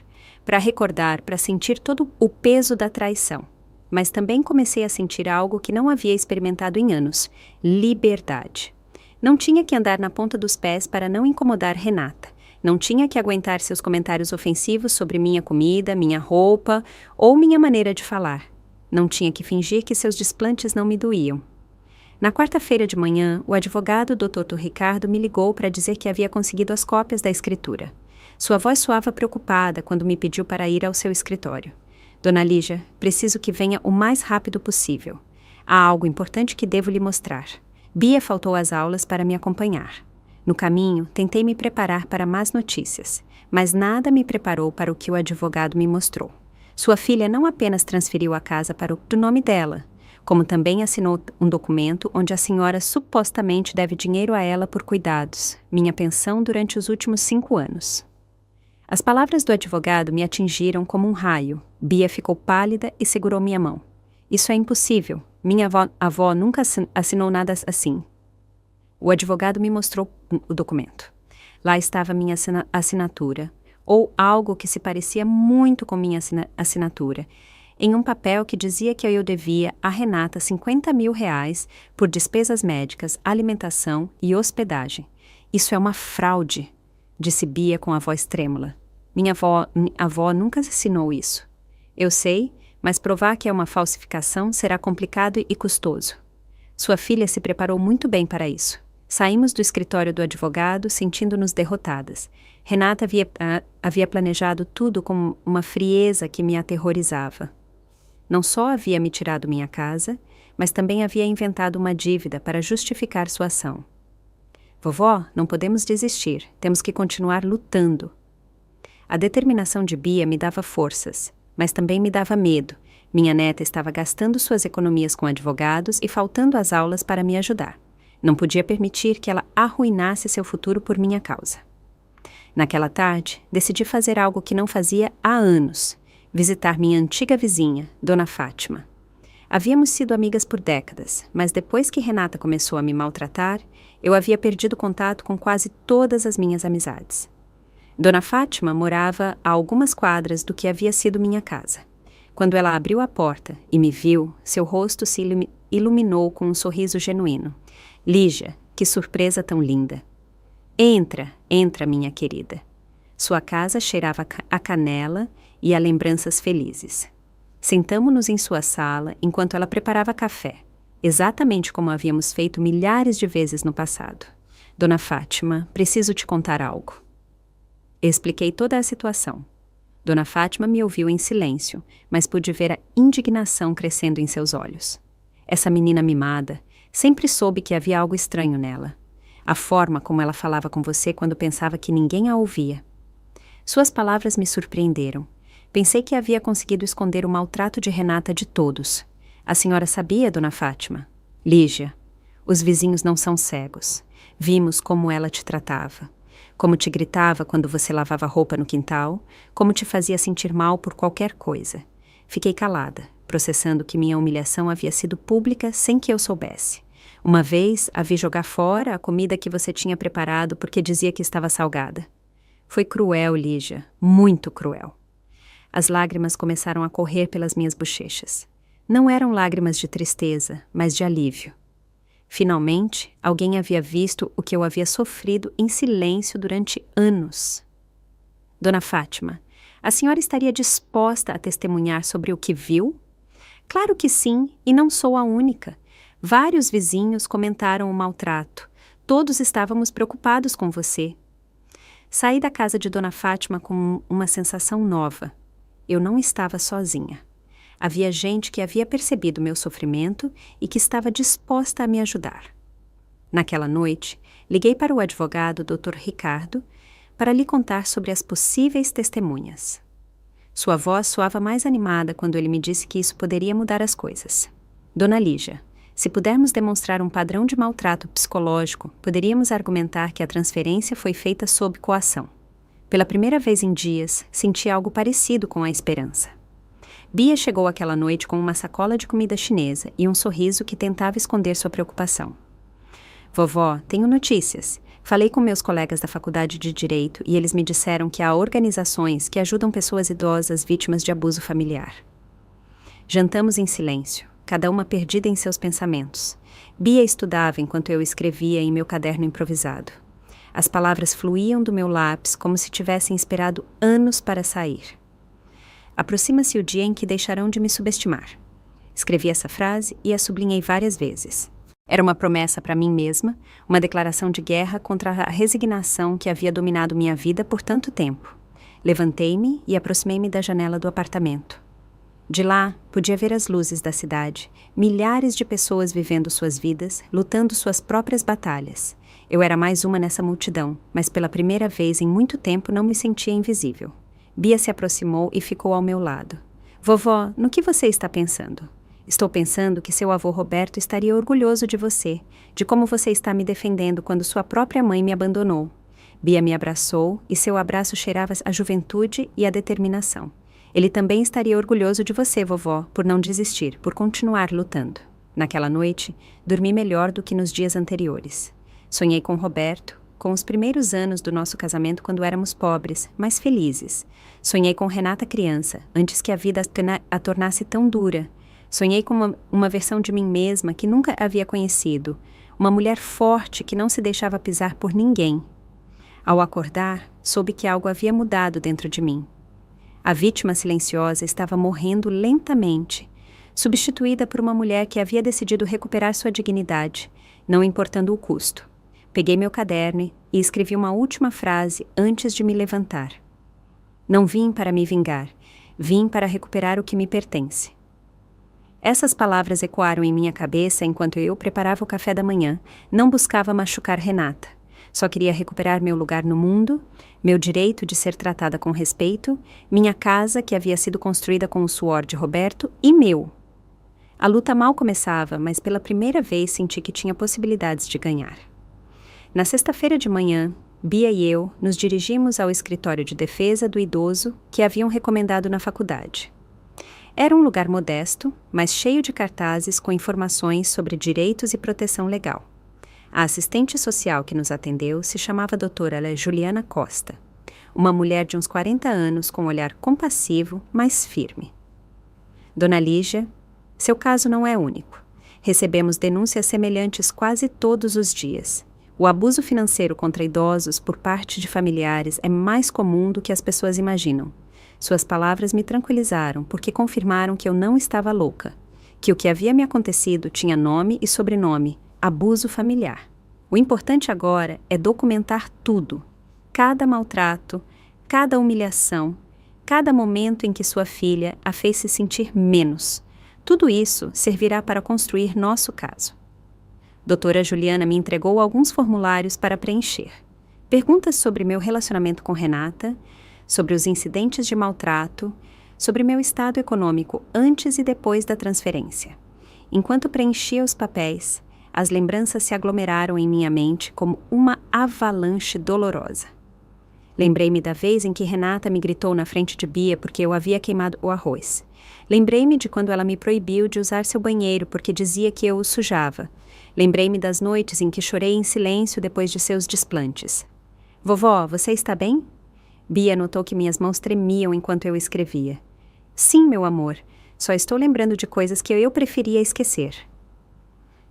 para recordar, para sentir todo o peso da traição. Mas também comecei a sentir algo que não havia experimentado em anos: liberdade. Não tinha que andar na ponta dos pés para não incomodar Renata. Não tinha que aguentar seus comentários ofensivos sobre minha comida, minha roupa ou minha maneira de falar. Não tinha que fingir que seus desplantes não me doíam. Na quarta-feira de manhã, o advogado Dr. Ricardo me ligou para dizer que havia conseguido as cópias da escritura. Sua voz soava preocupada quando me pediu para ir ao seu escritório. Dona Lígia, preciso que venha o mais rápido possível. Há algo importante que devo lhe mostrar. Bia faltou às aulas para me acompanhar. No caminho, tentei me preparar para más notícias, mas nada me preparou para o que o advogado me mostrou. Sua filha não apenas transferiu a casa para o nome dela, como também assinou um documento onde a senhora supostamente deve dinheiro a ela por cuidados, minha pensão durante os últimos 5 anos. As palavras do advogado me atingiram como um raio. Bia ficou pálida e segurou minha mão. Isso é impossível. Minha avó nunca assinou nada assim. O advogado me mostrou o documento. Lá estava minha assinatura, ou algo que se parecia muito com minha assinatura, em um papel que dizia que eu devia a Renata R$50.000 por despesas médicas, alimentação e hospedagem. Isso é uma fraude, disse Bia com a voz trêmula. Minha avó nunca assinou isso. Eu sei, mas provar que é uma falsificação será complicado e custoso. Sua filha se preparou muito bem para isso. Saímos do escritório do advogado sentindo-nos derrotadas. Renata havia planejado tudo com uma frieza que me aterrorizava. Não só havia me tirado minha casa, mas também havia inventado uma dívida para justificar sua ação. Vovó, não podemos desistir, temos que continuar lutando. A determinação de Bia me dava forças, mas também me dava medo. Minha neta estava gastando suas economias com advogados e faltando às aulas para me ajudar. Não podia permitir que ela arruinasse seu futuro por minha causa. Naquela tarde, decidi fazer algo que não fazia há anos: visitar minha antiga vizinha, Dona Fátima. Havíamos sido amigas por décadas, mas depois que Renata começou a me maltratar, eu havia perdido contato com quase todas as minhas amizades. Dona Fátima morava a algumas quadras do que havia sido minha casa. Quando ela abriu a porta e me viu, seu rosto se iluminou com um sorriso genuíno. Lígia, que surpresa tão linda! Entra, entra, minha querida. Sua casa cheirava a canela e a lembranças felizes. Sentamo-nos em sua sala enquanto ela preparava café, exatamente como havíamos feito milhares de vezes no passado. Dona Fátima, preciso te contar algo. Expliquei toda a situação. Dona Fátima me ouviu em silêncio, mas pude ver a indignação crescendo em seus olhos. Essa menina mimada, sempre soube que havia algo estranho nela. A forma como ela falava com você quando pensava que ninguém a ouvia. Suas palavras me surpreenderam. Pensei que havia conseguido esconder o maltrato de Renata de todos. A senhora sabia, Dona Fátima? Lígia, os vizinhos não são cegos. Vimos como ela te tratava. Como te gritava quando você lavava roupa no quintal, como te fazia sentir mal por qualquer coisa. Fiquei calada, processando que minha humilhação havia sido pública sem que eu soubesse. Uma vez, a vi jogar fora a comida que você tinha preparado porque dizia que estava salgada. Foi cruel, Lígia, muito cruel. As lágrimas começaram a correr pelas minhas bochechas. Não eram lágrimas de tristeza, mas de alívio. Finalmente, alguém havia visto o que eu havia sofrido em silêncio durante anos. Dona Fátima, a senhora estaria disposta a testemunhar sobre o que viu? Claro que sim, e não sou a única. Vários vizinhos comentaram o maltrato. Todos estávamos preocupados com você. Saí da casa de Dona Fátima com uma sensação nova. Eu não estava sozinha. Havia gente que havia percebido meu sofrimento e que estava disposta a me ajudar. Naquela noite, liguei para o advogado Dr. Ricardo para lhe contar sobre as possíveis testemunhas. Sua voz soava mais animada quando ele me disse que isso poderia mudar as coisas. Dona Lígia, se pudermos demonstrar um padrão de maltrato psicológico, poderíamos argumentar que a transferência foi feita sob coação. Pela primeira vez em dias, senti algo parecido com a esperança. Bia chegou aquela noite com uma sacola de comida chinesa e um sorriso que tentava esconder sua preocupação. Vovó, tenho notícias. Falei com meus colegas da faculdade de Direito e eles me disseram que há organizações que ajudam pessoas idosas vítimas de abuso familiar. Jantamos em silêncio, cada uma perdida em seus pensamentos. Bia estudava enquanto eu escrevia em meu caderno improvisado. As palavras fluíam do meu lápis como se tivessem esperado anos para sair. Aproxima-se o dia em que deixarão de me subestimar. Escrevi essa frase e a sublinhei várias vezes. Era uma promessa para mim mesma, uma declaração de guerra contra a resignação que havia dominado minha vida por tanto tempo. Levantei-me e aproximei-me da janela do apartamento. De lá, podia ver as luzes da cidade, milhares de pessoas vivendo suas vidas, lutando suas próprias batalhas. Eu era mais uma nessa multidão, mas pela primeira vez em muito tempo não me sentia invisível. Bia se aproximou e ficou ao meu lado. Vovó, no que você está pensando? Estou pensando que seu avô Roberto estaria orgulhoso de você, de como você está me defendendo quando sua própria mãe me abandonou. Bia me abraçou e seu abraço cheirava a juventude e a determinação. Ele também estaria orgulhoso de você, vovó, por não desistir, por continuar lutando. Naquela noite, dormi melhor do que nos dias anteriores. Sonhei com Roberto, com os primeiros anos do nosso casamento quando éramos pobres, mas felizes. Sonhei com Renata criança, antes que a vida a tornasse tão dura. Sonhei com uma versão de mim mesma que nunca havia conhecido, uma mulher forte que não se deixava pisar por ninguém. Ao acordar, soube que algo havia mudado dentro de mim. A vítima silenciosa estava morrendo lentamente, substituída por uma mulher que havia decidido recuperar sua dignidade, não importando o custo. Peguei meu caderno e escrevi uma última frase antes de me levantar. Não vim para me vingar, vim para recuperar o que me pertence. Essas palavras ecoaram em minha cabeça enquanto eu preparava o café da manhã, não buscava machucar Renata. Só queria recuperar meu lugar no mundo, meu direito de ser tratada com respeito, minha casa que havia sido construída com o suor de Roberto e meu. A luta mal começava, mas pela primeira vez senti que tinha possibilidades de ganhar. Na sexta-feira de manhã, Bia e eu nos dirigimos ao escritório de defesa do idoso que haviam recomendado na faculdade. Era um lugar modesto, mas cheio de cartazes com informações sobre direitos e proteção legal. A assistente social que nos atendeu se chamava doutora Juliana Costa, uma mulher de uns 40 anos com um olhar compassivo, mas firme. Dona Lígia, seu caso não é único. Recebemos denúncias semelhantes quase todos os dias. O abuso financeiro contra idosos por parte de familiares é mais comum do que as pessoas imaginam. Suas palavras me tranquilizaram porque confirmaram que eu não estava louca, que o que havia me acontecido tinha nome e sobrenome, abuso familiar. O importante agora é documentar tudo, cada maltrato, cada humilhação, cada momento em que sua filha a fez se sentir menos. Tudo isso servirá para construir nosso caso. Doutora Juliana me entregou alguns formulários para preencher. Perguntas sobre meu relacionamento com Renata, sobre os incidentes de maltrato, sobre meu estado econômico antes e depois da transferência. Enquanto preenchia os papéis, as lembranças se aglomeraram em minha mente como uma avalanche dolorosa. Lembrei-me da vez em que Renata me gritou na frente de Bia porque eu havia queimado o arroz. Lembrei-me de quando ela me proibiu de usar seu banheiro porque dizia que eu o sujava. Lembrei-me das noites em que chorei em silêncio depois de seus desplantes. Vovó, você está bem? Bia notou que minhas mãos tremiam enquanto eu escrevia. Sim, meu amor. Só estou lembrando de coisas que eu preferia esquecer.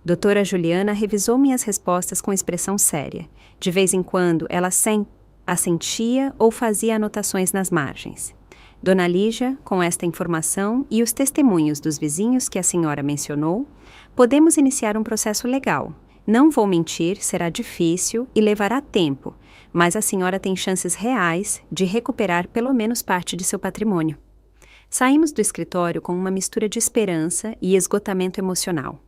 Doutora Juliana revisou minhas respostas com expressão séria. De vez em quando, ela assentia ou fazia anotações nas margens. Dona Lígia, com esta informação e os testemunhos dos vizinhos que a senhora mencionou, podemos iniciar um processo legal. Não vou mentir, será difícil e levará tempo, mas a senhora tem chances reais de recuperar pelo menos parte de seu patrimônio. Saímos do escritório com uma mistura de esperança e esgotamento emocional.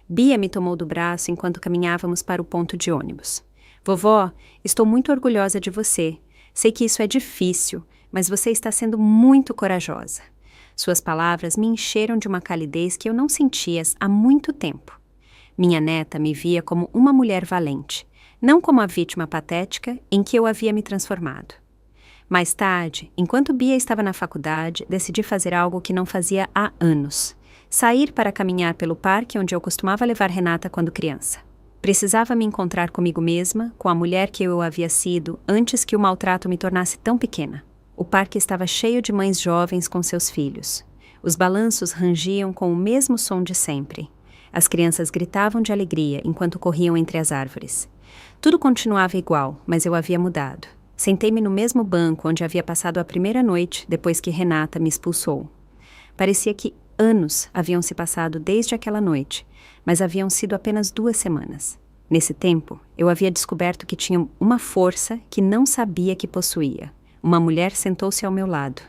Bia me tomou do braço enquanto caminhávamos para o ponto de ônibus. Vovó, estou muito orgulhosa de você. Sei que isso é difícil, mas você está sendo muito corajosa. Suas palavras me encheram de uma calidez que eu não sentia há muito tempo. Minha neta me via como uma mulher valente, não como a vítima patética em que eu havia me transformado. Mais tarde, enquanto Bia estava na faculdade, decidi fazer algo que não fazia há anos. Sair para caminhar pelo parque onde eu costumava levar Renata quando criança. Precisava me encontrar comigo mesma, com a mulher que eu havia sido antes que o maltrato me tornasse tão pequena. O parque estava cheio de mães jovens com seus filhos. Os balanços rangiam com o mesmo som de sempre. As crianças gritavam de alegria enquanto corriam entre as árvores. Tudo continuava igual, mas eu havia mudado. Sentei-me no mesmo banco onde havia passado a primeira noite depois que Renata me expulsou. Parecia que anos haviam se passado desde aquela noite, mas haviam sido apenas 2 semanas. Nesse tempo, eu havia descoberto que tinha uma força que não sabia que possuía. Uma mulher sentou-se ao meu lado.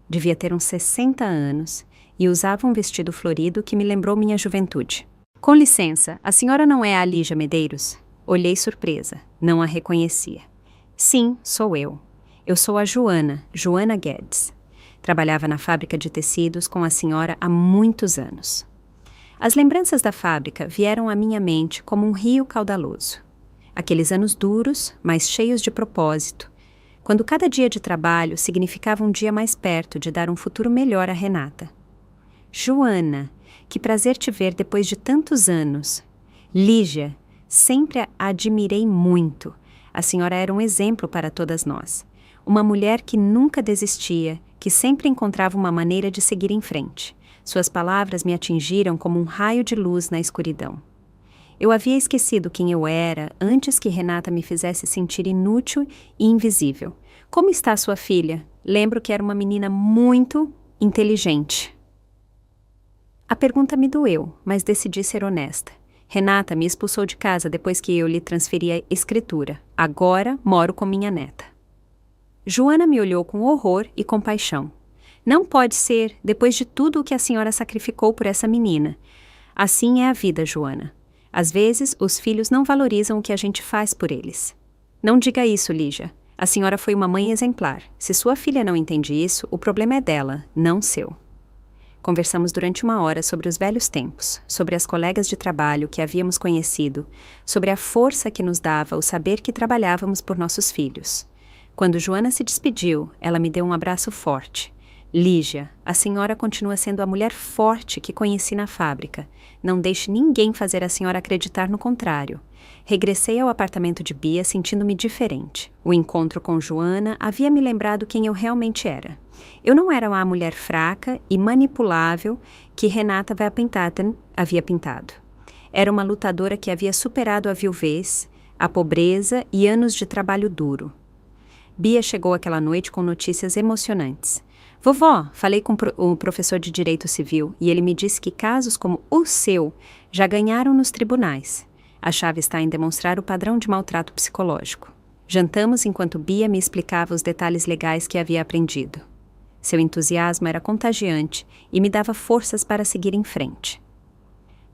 Devia ter uns 60 anos e usava um vestido florido que me lembrou minha juventude. Com licença, a senhora não é a Lígia Medeiros? Olhei surpresa. Não a reconhecia. Sim, sou eu. Eu sou a Joana Guedes. Trabalhava na fábrica de tecidos com a senhora há muitos anos. As lembranças da fábrica vieram à minha mente como um rio caudaloso. Aqueles anos duros, mas cheios de propósito, quando cada dia de trabalho significava um dia mais perto de dar um futuro melhor a Renata. Joana, que prazer te ver depois de tantos anos. Lígia, sempre a admirei muito. A senhora era um exemplo para todas nós. Uma mulher que nunca desistia, que sempre encontrava uma maneira de seguir em frente. Suas palavras me atingiram como um raio de luz na escuridão. Eu havia esquecido quem eu era antes que Renata me fizesse sentir inútil e invisível. Como está sua filha? Lembro que era uma menina muito inteligente. A pergunta me doeu, mas decidi ser honesta. Renata me expulsou de casa depois que eu lhe transferi a escritura. Agora moro com minha neta. Joana me olhou com horror e compaixão. Não pode ser, depois de tudo o que a senhora sacrificou por essa menina. Assim é a vida, Joana. Às vezes, os filhos não valorizam o que a gente faz por eles. Não diga isso, Lígia. A senhora foi uma mãe exemplar. Se sua filha não entende isso, o problema é dela, não seu. Conversamos durante 1 hora sobre os velhos tempos, sobre as colegas de trabalho que havíamos conhecido, sobre a força que nos dava o saber que trabalhávamos por nossos filhos. Quando Joana se despediu, ela me deu um abraço forte. Lígia, a senhora continua sendo a mulher forte que conheci na fábrica. Não deixe ninguém fazer a senhora acreditar no contrário. Regressei ao apartamento de Bia sentindo-me diferente. O encontro com Joana havia me lembrado quem eu realmente era. Eu não era uma mulher fraca e manipulável que Renata Van Pintaten havia pintado. Era uma lutadora que havia superado a viuvez, a pobreza e anos de trabalho duro. Bia chegou aquela noite com notícias emocionantes. Vovó, falei com o professor de Direito Civil e ele me disse que casos como o seu já ganharam nos tribunais. A chave está em demonstrar o padrão de maltrato psicológico. Jantamos enquanto Bia me explicava os detalhes legais que havia aprendido. Seu entusiasmo era contagiante e me dava forças para seguir em frente.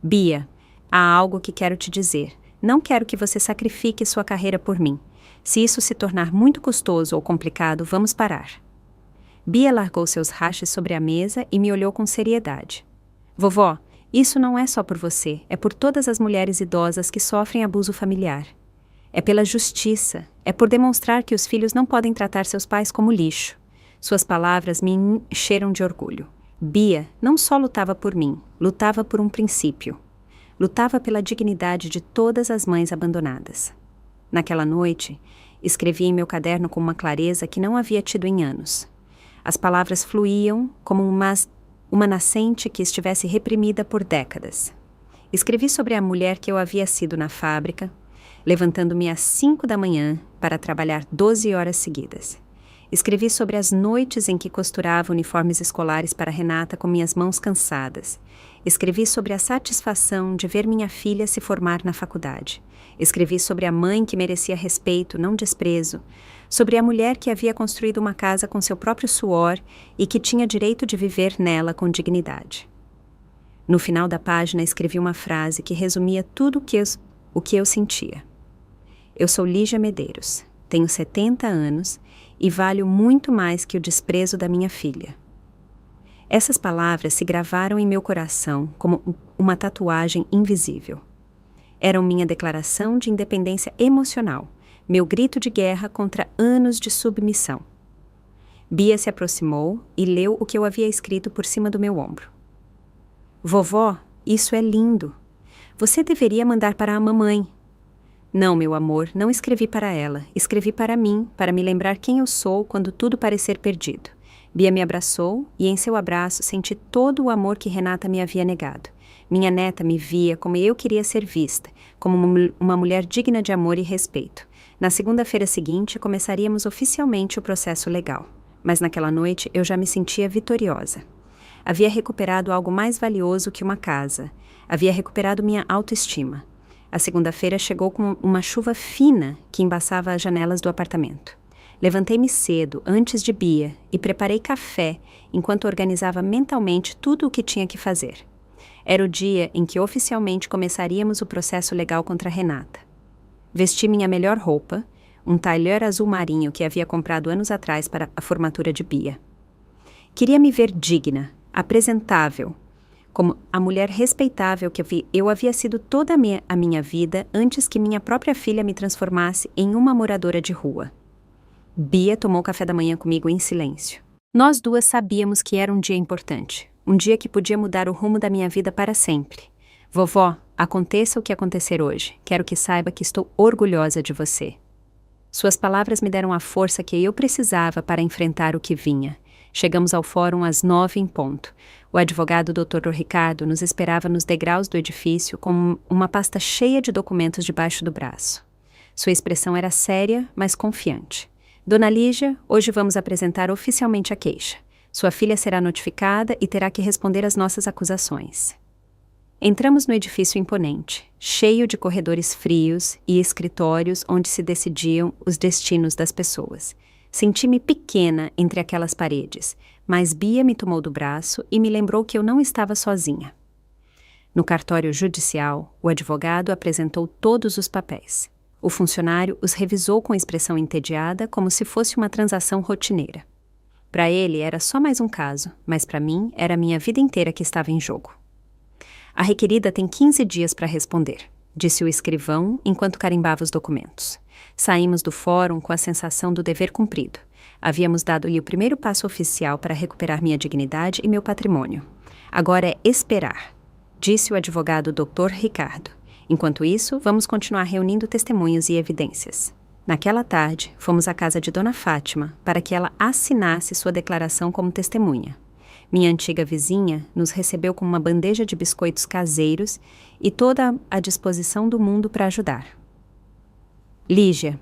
Bia, há algo que quero te dizer. Não quero que você sacrifique sua carreira por mim. Se isso se tornar muito custoso ou complicado, vamos parar. Bia largou seus rachas sobre a mesa e me olhou com seriedade. Vovó, isso não é só por você, é por todas as mulheres idosas que sofrem abuso familiar. É pela justiça, é por demonstrar que os filhos não podem tratar seus pais como lixo. Suas palavras me encheram de orgulho. Bia não só lutava por mim, lutava por um princípio. Lutava pela dignidade de todas as mães abandonadas. Naquela noite, escrevi em meu caderno com uma clareza que não havia tido em anos. As palavras fluíam como uma nascente que estivesse reprimida por décadas. Escrevi sobre a mulher que eu havia sido na fábrica, levantando-me às 5 da manhã para trabalhar 12 horas seguidas. Escrevi sobre as noites em que costurava uniformes escolares para Renata com minhas mãos cansadas. Escrevi sobre a satisfação de ver minha filha se formar na faculdade. Escrevi sobre a mãe que merecia respeito, não desprezo. Sobre a mulher que havia construído uma casa com seu próprio suor e que tinha direito de viver nela com dignidade. No final da página escrevi uma frase que resumia tudo o que eu sentia. Eu sou Lígia Medeiros, tenho 70 anos e valho muito mais que o desprezo da minha filha. Essas palavras se gravaram em meu coração como uma tatuagem invisível. Eram minha declaração de independência emocional, meu grito de guerra contra anos de submissão. Bia se aproximou e leu o que eu havia escrito por cima do meu ombro. Vovó, isso é lindo. Você deveria mandar para a mamãe. Não, meu amor, não escrevi para ela. Escrevi para mim, para me lembrar quem eu sou quando tudo parecer perdido. Bia me abraçou e em seu abraço senti todo o amor que Renata me havia negado. Minha neta me via como eu queria ser vista, como uma mulher digna de amor e respeito. Na segunda-feira seguinte, começaríamos oficialmente o processo legal. Mas naquela noite eu já me sentia vitoriosa. Havia recuperado algo mais valioso que uma casa. Havia recuperado minha autoestima. A segunda-feira chegou com uma chuva fina que embaçava as janelas do apartamento. Levantei-me cedo, antes de Bia, e preparei café enquanto organizava mentalmente tudo o que tinha que fazer. Era o dia em que oficialmente começaríamos o processo legal contra Renata. Vesti minha melhor roupa, um tailleur azul marinho que havia comprado anos atrás para a formatura de Bia. Queria me ver digna, apresentável, como a mulher respeitável que eu havia sido toda a minha vida antes que minha própria filha me transformasse em uma moradora de rua. Bia tomou café da manhã comigo em silêncio. Nós duas sabíamos que era um dia importante, um dia que podia mudar o rumo da minha vida para sempre. Vovó, aconteça o que acontecer hoje, quero que saiba que estou orgulhosa de você. Suas palavras me deram a força que eu precisava para enfrentar o que vinha. Chegamos ao fórum às 9 em ponto. O advogado Dr. Ricardo nos esperava nos degraus do edifício com uma pasta cheia de documentos debaixo do braço. Sua expressão era séria, mas confiante. Dona Lígia, hoje vamos apresentar oficialmente a queixa. Sua filha será notificada e terá que responder às nossas acusações. Entramos no edifício imponente, cheio de corredores frios e escritórios onde se decidiam os destinos das pessoas. Senti-me pequena entre aquelas paredes, mas Bia me tomou do braço e me lembrou que eu não estava sozinha. No cartório judicial, o advogado apresentou todos os papéis. O funcionário os revisou com expressão entediada, como se fosse uma transação rotineira. Para ele era só mais um caso, mas para mim era a minha vida inteira que estava em jogo. A requerida tem 15 dias para responder, disse o escrivão enquanto carimbava os documentos. Saímos do fórum com a sensação do dever cumprido. Havíamos dado-lhe o primeiro passo oficial para recuperar minha dignidade e meu patrimônio. Agora é esperar, disse o advogado Dr. Ricardo. Enquanto isso, vamos continuar reunindo testemunhos e evidências. Naquela tarde, fomos à casa de Dona Fátima para que ela assinasse sua declaração como testemunha. Minha antiga vizinha nos recebeu com uma bandeja de biscoitos caseiros e toda a disposição do mundo para ajudar. Lígia,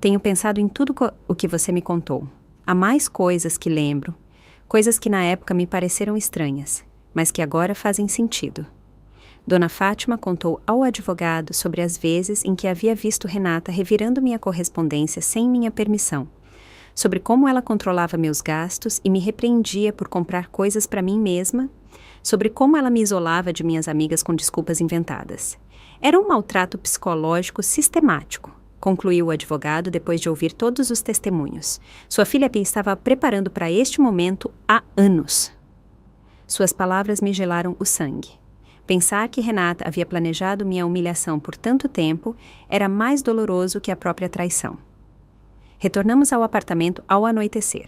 tenho pensado em tudo o que você me contou. Há mais coisas que lembro, coisas que na época me pareceram estranhas, mas que agora fazem sentido. Dona Fátima contou ao advogado sobre as vezes em que havia visto Renata revirando minha correspondência sem minha permissão, sobre como ela controlava meus gastos e me repreendia por comprar coisas para mim mesma, sobre como ela me isolava de minhas amigas com desculpas inventadas. Era um maltrato psicológico sistemático, concluiu o advogado depois de ouvir todos os testemunhos. Sua filha Bia estava preparando para este momento há anos. Suas palavras me gelaram o sangue. Pensar que Renata havia planejado minha humilhação por tanto tempo era mais doloroso que a própria traição. Retornamos ao apartamento ao anoitecer.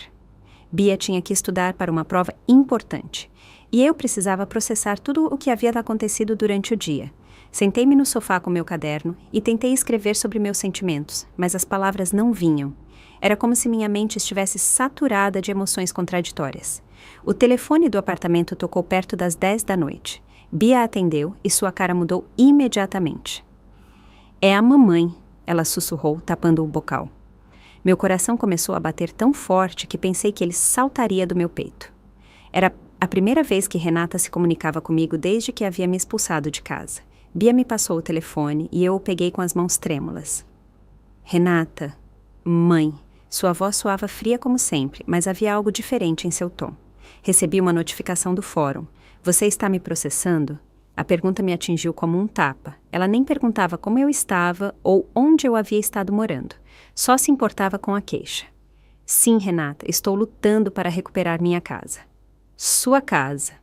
Bia tinha que estudar para uma prova importante, e eu precisava processar tudo o que havia acontecido durante o dia. Sentei-me no sofá com meu caderno e tentei escrever sobre meus sentimentos, mas as palavras não vinham. Era como se minha mente estivesse saturada de emoções contraditórias. O telefone do apartamento tocou perto das 10 da noite. Bia atendeu e sua cara mudou imediatamente. É a mamãe, ela sussurrou, tapando o bocal. Meu coração começou a bater tão forte que pensei que ele saltaria do meu peito. Era a primeira vez que Renata se comunicava comigo desde que havia me expulsado de casa. Bia me passou o telefone e eu o peguei com as mãos trêmulas. Renata, mãe, sua voz soava fria como sempre, mas havia algo diferente em seu tom. Recebi uma notificação do fórum. Você está me processando? A pergunta me atingiu como um tapa. Ela nem perguntava como eu estava ou onde eu havia estado morando. Só se importava com a queixa. Sim, Renata, estou lutando para recuperar minha casa. Sua casa.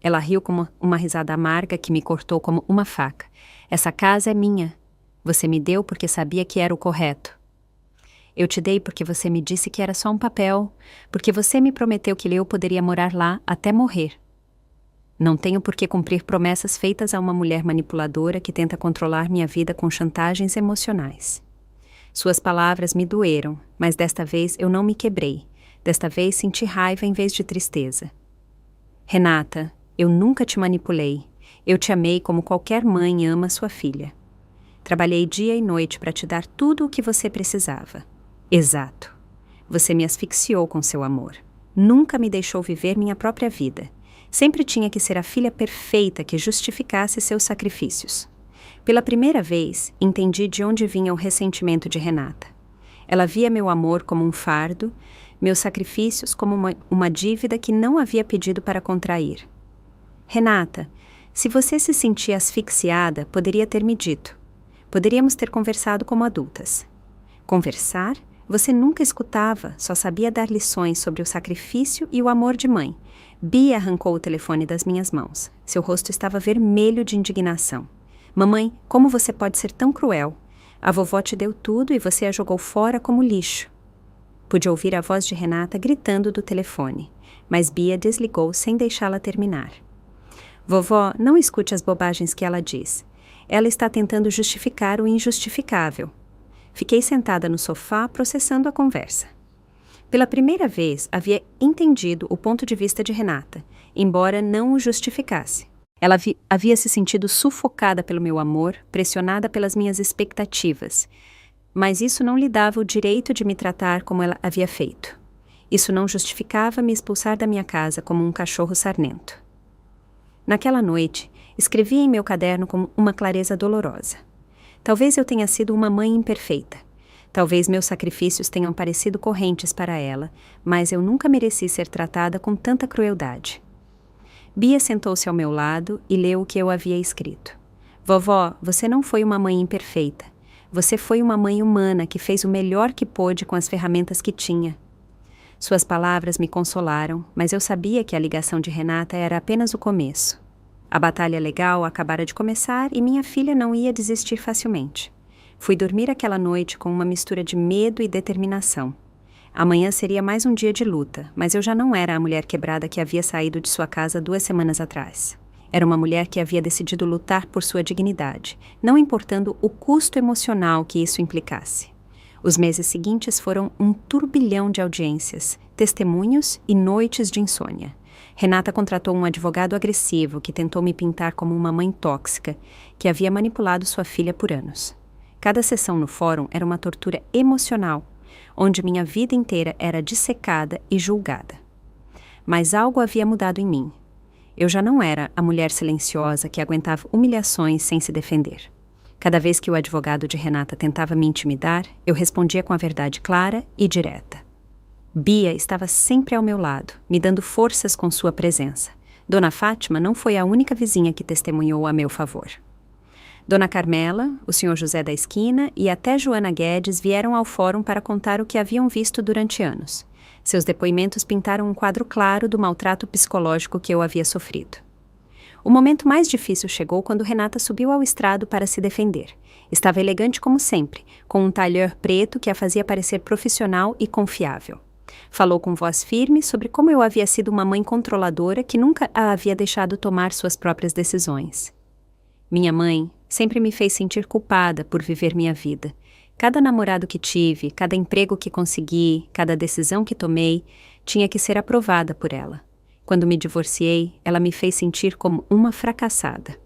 Ela riu com uma risada amarga que me cortou como uma faca. Essa casa é minha. Você me deu porque sabia que era o correto. Eu te dei porque você me disse que era só um papel, porque você me prometeu que eu poderia morar lá até morrer. Não tenho por que cumprir promessas feitas a uma mulher manipuladora que tenta controlar minha vida com chantagens emocionais. Suas palavras me doeram, mas desta vez eu não me quebrei. Desta vez senti raiva em vez de tristeza. Renata, eu nunca te manipulei. Eu te amei como qualquer mãe ama sua filha. Trabalhei dia e noite para te dar tudo o que você precisava. Exato. Você me asfixiou com seu amor. Nunca me deixou viver minha própria vida. Sempre tinha que ser a filha perfeita que justificasse seus sacrifícios. Pela primeira vez, entendi de onde vinha o ressentimento de Renata. Ela via meu amor como um fardo, meus sacrifícios como uma dívida que não havia pedido para contrair. Renata, se você se sentia asfixiada, poderia ter me dito. Poderíamos ter conversado como adultas. Conversar? Você nunca escutava, só sabia dar lições sobre o sacrifício e o amor de mãe. Bia arrancou o telefone das minhas mãos. Seu rosto estava vermelho de indignação. Mamãe, como você pode ser tão cruel? A vovó te deu tudo e você a jogou fora como lixo. Pude ouvir a voz de Renata gritando do telefone, mas Bia desligou sem deixá-la terminar. Vovó, não escute as bobagens que ela diz. Ela está tentando justificar o injustificável. Fiquei sentada no sofá processando a conversa. Pela primeira vez, havia entendido o ponto de vista de Renata, embora não o justificasse. Ela havia se sentido sufocada pelo meu amor, pressionada pelas minhas expectativas, mas isso não lhe dava o direito de me tratar como ela havia feito. Isso não justificava me expulsar da minha casa como um cachorro sarnento. Naquela noite, escrevi em meu caderno com uma clareza dolorosa. Talvez eu tenha sido uma mãe imperfeita. Talvez meus sacrifícios tenham parecido correntes para ela, mas eu nunca mereci ser tratada com tanta crueldade. Bia sentou-se ao meu lado e leu o que eu havia escrito. Vovó, você não foi uma mãe imperfeita. Você foi uma mãe humana que fez o melhor que pôde com as ferramentas que tinha. Suas palavras me consolaram, mas eu sabia que a ligação de Renata era apenas o começo. A batalha legal acabara de começar e minha filha não ia desistir facilmente. Fui dormir aquela noite com uma mistura de medo e determinação. Amanhã seria mais um dia de luta, mas eu já não era a mulher quebrada que havia saído de sua casa 2 semanas atrás. Era uma mulher que havia decidido lutar por sua dignidade, não importando o custo emocional que isso implicasse. Os meses seguintes foram um turbilhão de audiências, testemunhos e noites de insônia. Renata contratou um advogado agressivo que tentou me pintar como uma mãe tóxica que havia manipulado sua filha por anos. Cada sessão no fórum era uma tortura emocional, onde minha vida inteira era dissecada e julgada. Mas algo havia mudado em mim. Eu já não era a mulher silenciosa que aguentava humilhações sem se defender. Cada vez que o advogado de Renata tentava me intimidar, eu respondia com a verdade clara e direta. Bia estava sempre ao meu lado, me dando forças com sua presença. Dona Fátima não foi a única vizinha que testemunhou a meu favor. Dona Carmela, o senhor José da Esquina e até Joana Guedes vieram ao fórum para contar o que haviam visto durante anos. Seus depoimentos pintaram um quadro claro do maltrato psicológico que eu havia sofrido. O momento mais difícil chegou quando Renata subiu ao estrado para se defender. Estava elegante como sempre, com um tailleur preto que a fazia parecer profissional e confiável. Falou com voz firme sobre como eu havia sido uma mãe controladora que nunca a havia deixado tomar suas próprias decisões. Minha mãe sempre me fez sentir culpada por viver minha vida. Cada namorado que tive, cada emprego que consegui, cada decisão que tomei, tinha que ser aprovada por ela. Quando me divorciei, ela me fez sentir como uma fracassada.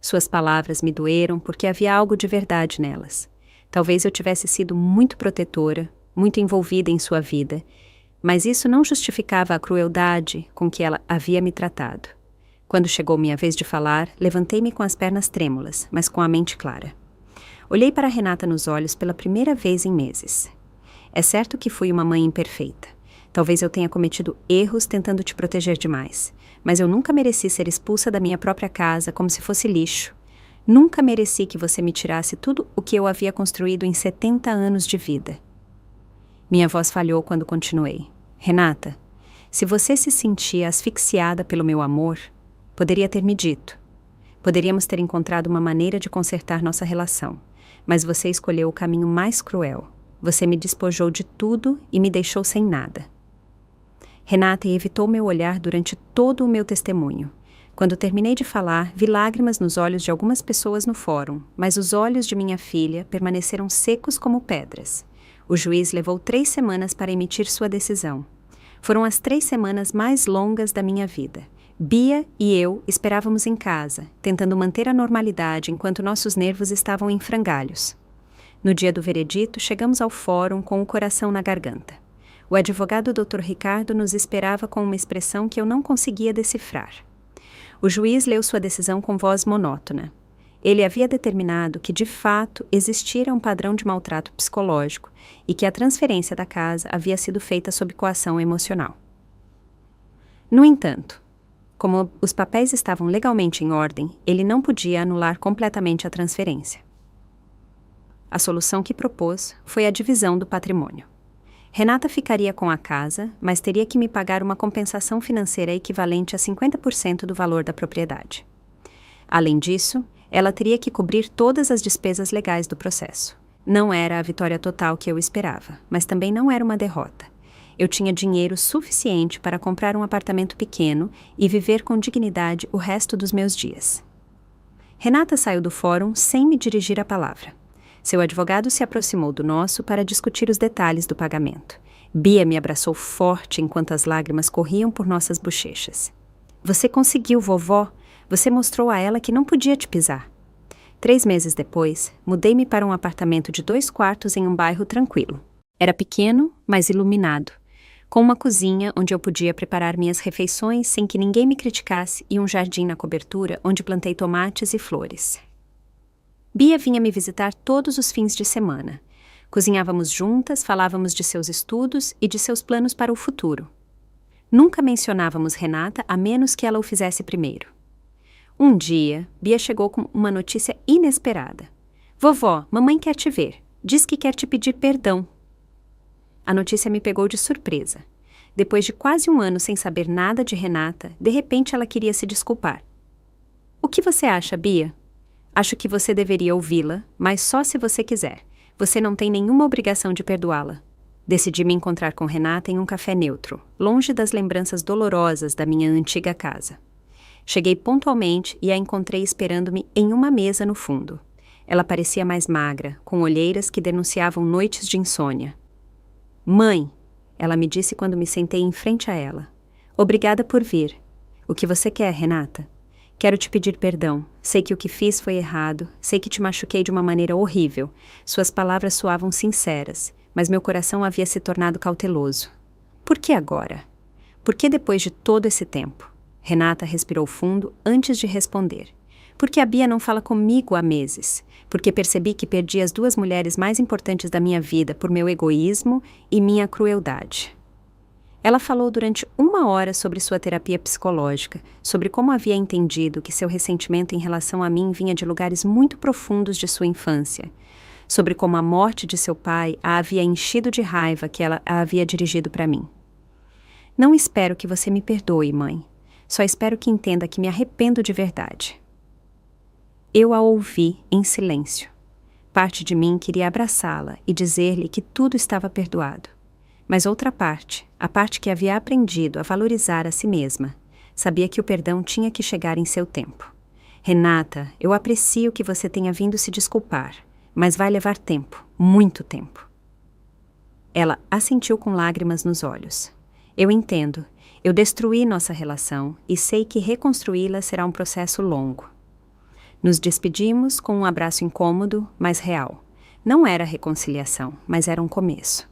Suas palavras me doeram porque havia algo de verdade nelas. Talvez eu tivesse sido muito protetora, muito envolvida em sua vida, mas isso não justificava a crueldade com que ela havia me tratado. Quando chegou minha vez de falar, levantei-me com as pernas trêmulas, mas com a mente clara. Olhei para Renata nos olhos pela primeira vez em meses. É certo que fui uma mãe imperfeita. Talvez eu tenha cometido erros tentando te proteger demais, mas eu nunca mereci ser expulsa da minha própria casa como se fosse lixo. Nunca mereci que você me tirasse tudo o que eu havia construído em 70 anos de vida. Minha voz falhou quando continuei. Renata, se você se sentia asfixiada pelo meu amor, poderia ter me dito. Poderíamos ter encontrado uma maneira de consertar nossa relação, mas você escolheu o caminho mais cruel. Você me despojou de tudo e me deixou sem nada. Renata evitou meu olhar durante todo o meu testemunho. Quando terminei de falar, vi lágrimas nos olhos de algumas pessoas no fórum, mas os olhos de minha filha permaneceram secos como pedras. O juiz levou 3 semanas para emitir sua decisão. Foram as 3 semanas mais longas da minha vida. Bia e eu esperávamos em casa, tentando manter a normalidade enquanto nossos nervos estavam em frangalhos. No dia do veredito, chegamos ao fórum com o coração na garganta. O advogado Dr. Ricardo nos esperava com uma expressão que eu não conseguia decifrar. O juiz leu sua decisão com voz monótona. Ele havia determinado que, de fato, existira um padrão de maltrato psicológico e que a transferência da casa havia sido feita sob coação emocional. No entanto, como os papéis estavam legalmente em ordem, ele não podia anular completamente a transferência. A solução que propôs foi a divisão do patrimônio. Renata ficaria com a casa, mas teria que me pagar uma compensação financeira equivalente a 50% do valor da propriedade. Além disso, ela teria que cobrir todas as despesas legais do processo. Não era a vitória total que eu esperava, mas também não era uma derrota. Eu tinha dinheiro suficiente para comprar um apartamento pequeno e viver com dignidade o resto dos meus dias. Renata saiu do fórum sem me dirigir a palavra. Seu advogado se aproximou do nosso para discutir os detalhes do pagamento. Bia me abraçou forte enquanto as lágrimas corriam por nossas bochechas. Você conseguiu, vovó. Você mostrou a ela que não podia te pisar. 3 meses depois, mudei-me para um apartamento de 2 quartos em um bairro tranquilo. Era pequeno, mas iluminado, com uma cozinha onde eu podia preparar minhas refeições sem que ninguém me criticasse e um jardim na cobertura onde plantei tomates e flores. Bia vinha me visitar todos os fins de semana. Cozinhávamos juntas, falávamos de seus estudos e de seus planos para o futuro. Nunca mencionávamos Renata a menos que ela o fizesse primeiro. Um dia, Bia chegou com uma notícia inesperada. Vovó, mamãe quer te ver. Diz que quer te pedir perdão. a notícia me pegou de surpresa. Depois de quase um ano sem saber nada de Renata, de repente ela queria se desculpar. O que você acha, Bia? Acho que você deveria ouvi-la, mas só se você quiser. Você não tem nenhuma obrigação de perdoá-la. Decidi me encontrar com Renata em um café neutro, longe das lembranças dolorosas da minha antiga casa. Cheguei pontualmente e a encontrei esperando-me em uma mesa no fundo. Ela parecia mais magra, com olheiras que denunciavam noites de insônia. Mãe, ela me disse quando me sentei em frente a ela. Obrigada por vir. O que você quer, Renata? Quero te pedir perdão. Sei que o que fiz foi errado. Sei que te machuquei de uma maneira horrível. Suas palavras soavam sinceras, mas meu coração havia se tornado cauteloso. Por que agora? Por que depois de todo esse tempo? Renata respirou fundo antes de responder. Porque a Bia não fala comigo há meses. Porque percebi que perdi as duas mulheres mais importantes da minha vida por meu egoísmo e minha crueldade. Ela falou durante 1 hora sobre sua terapia psicológica, sobre como havia entendido que seu ressentimento em relação a mim vinha de lugares muito profundos de sua infância, sobre como a morte de seu pai a havia enchido de raiva que ela a havia dirigido para mim. Não espero que você me perdoe, mãe. Só espero que entenda que me arrependo de verdade. Eu a ouvi em silêncio. Parte de mim queria abraçá-la e dizer-lhe que tudo estava perdoado. Mas outra parte, a parte que havia aprendido a valorizar a si mesma, sabia que o perdão tinha que chegar em seu tempo. Renata, eu aprecio que você tenha vindo se desculpar, mas vai levar tempo, muito tempo. Ela assentiu com lágrimas nos olhos. Eu entendo. Eu destruí nossa relação e sei que reconstruí-la será um processo longo. Nos despedimos com um abraço incômodo, mas real. Não era reconciliação, mas era um começo.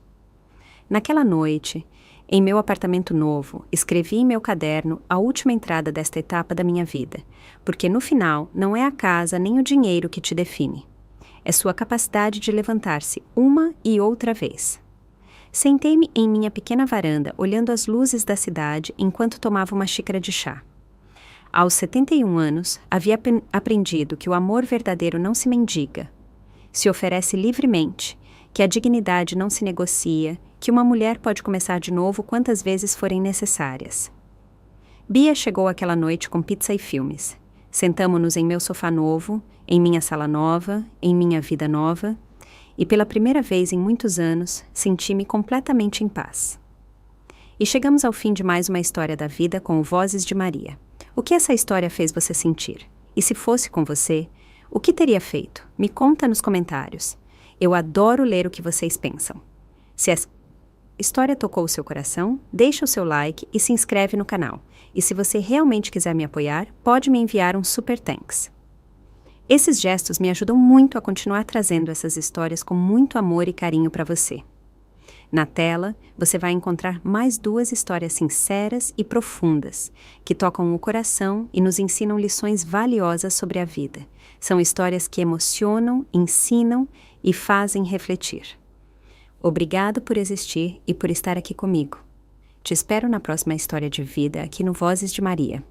Naquela noite, em meu apartamento novo, escrevi em meu caderno a última entrada desta etapa da minha vida, porque no final não é a casa nem o dinheiro que te define. É sua capacidade de levantar-se uma e outra vez. Sentei-me em minha pequena varanda, olhando as luzes da cidade enquanto tomava uma xícara de chá. Aos 71 anos, havia aprendido que o amor verdadeiro não se mendiga, se oferece livremente, que a dignidade não se negocia, que uma mulher pode começar de novo quantas vezes forem necessárias. Bia chegou aquela noite com pizza e filmes. Sentamo-nos em meu sofá novo, em minha sala nova, em minha vida nova, e pela primeira vez em muitos anos, senti-me completamente em paz. E chegamos ao fim de mais uma história da vida com o Vozes de Maria. O que essa história fez você sentir? E se fosse com você, o que teria feito? Me conta nos comentários. Eu adoro ler o que vocês pensam. Se essa história tocou o seu coração, deixa o seu like e se inscreve no canal. E se você realmente quiser me apoiar, pode me enviar um super thanks. Esses gestos me ajudam muito a continuar trazendo essas histórias com muito amor e carinho para você. Na tela, você vai encontrar mais 2 histórias sinceras e profundas, que tocam o coração e nos ensinam lições valiosas sobre a vida. São histórias que emocionam, ensinam e fazem refletir. Obrigado por existir e por estar aqui comigo. Te espero na próxima história de vida aqui no Vozes de Maria.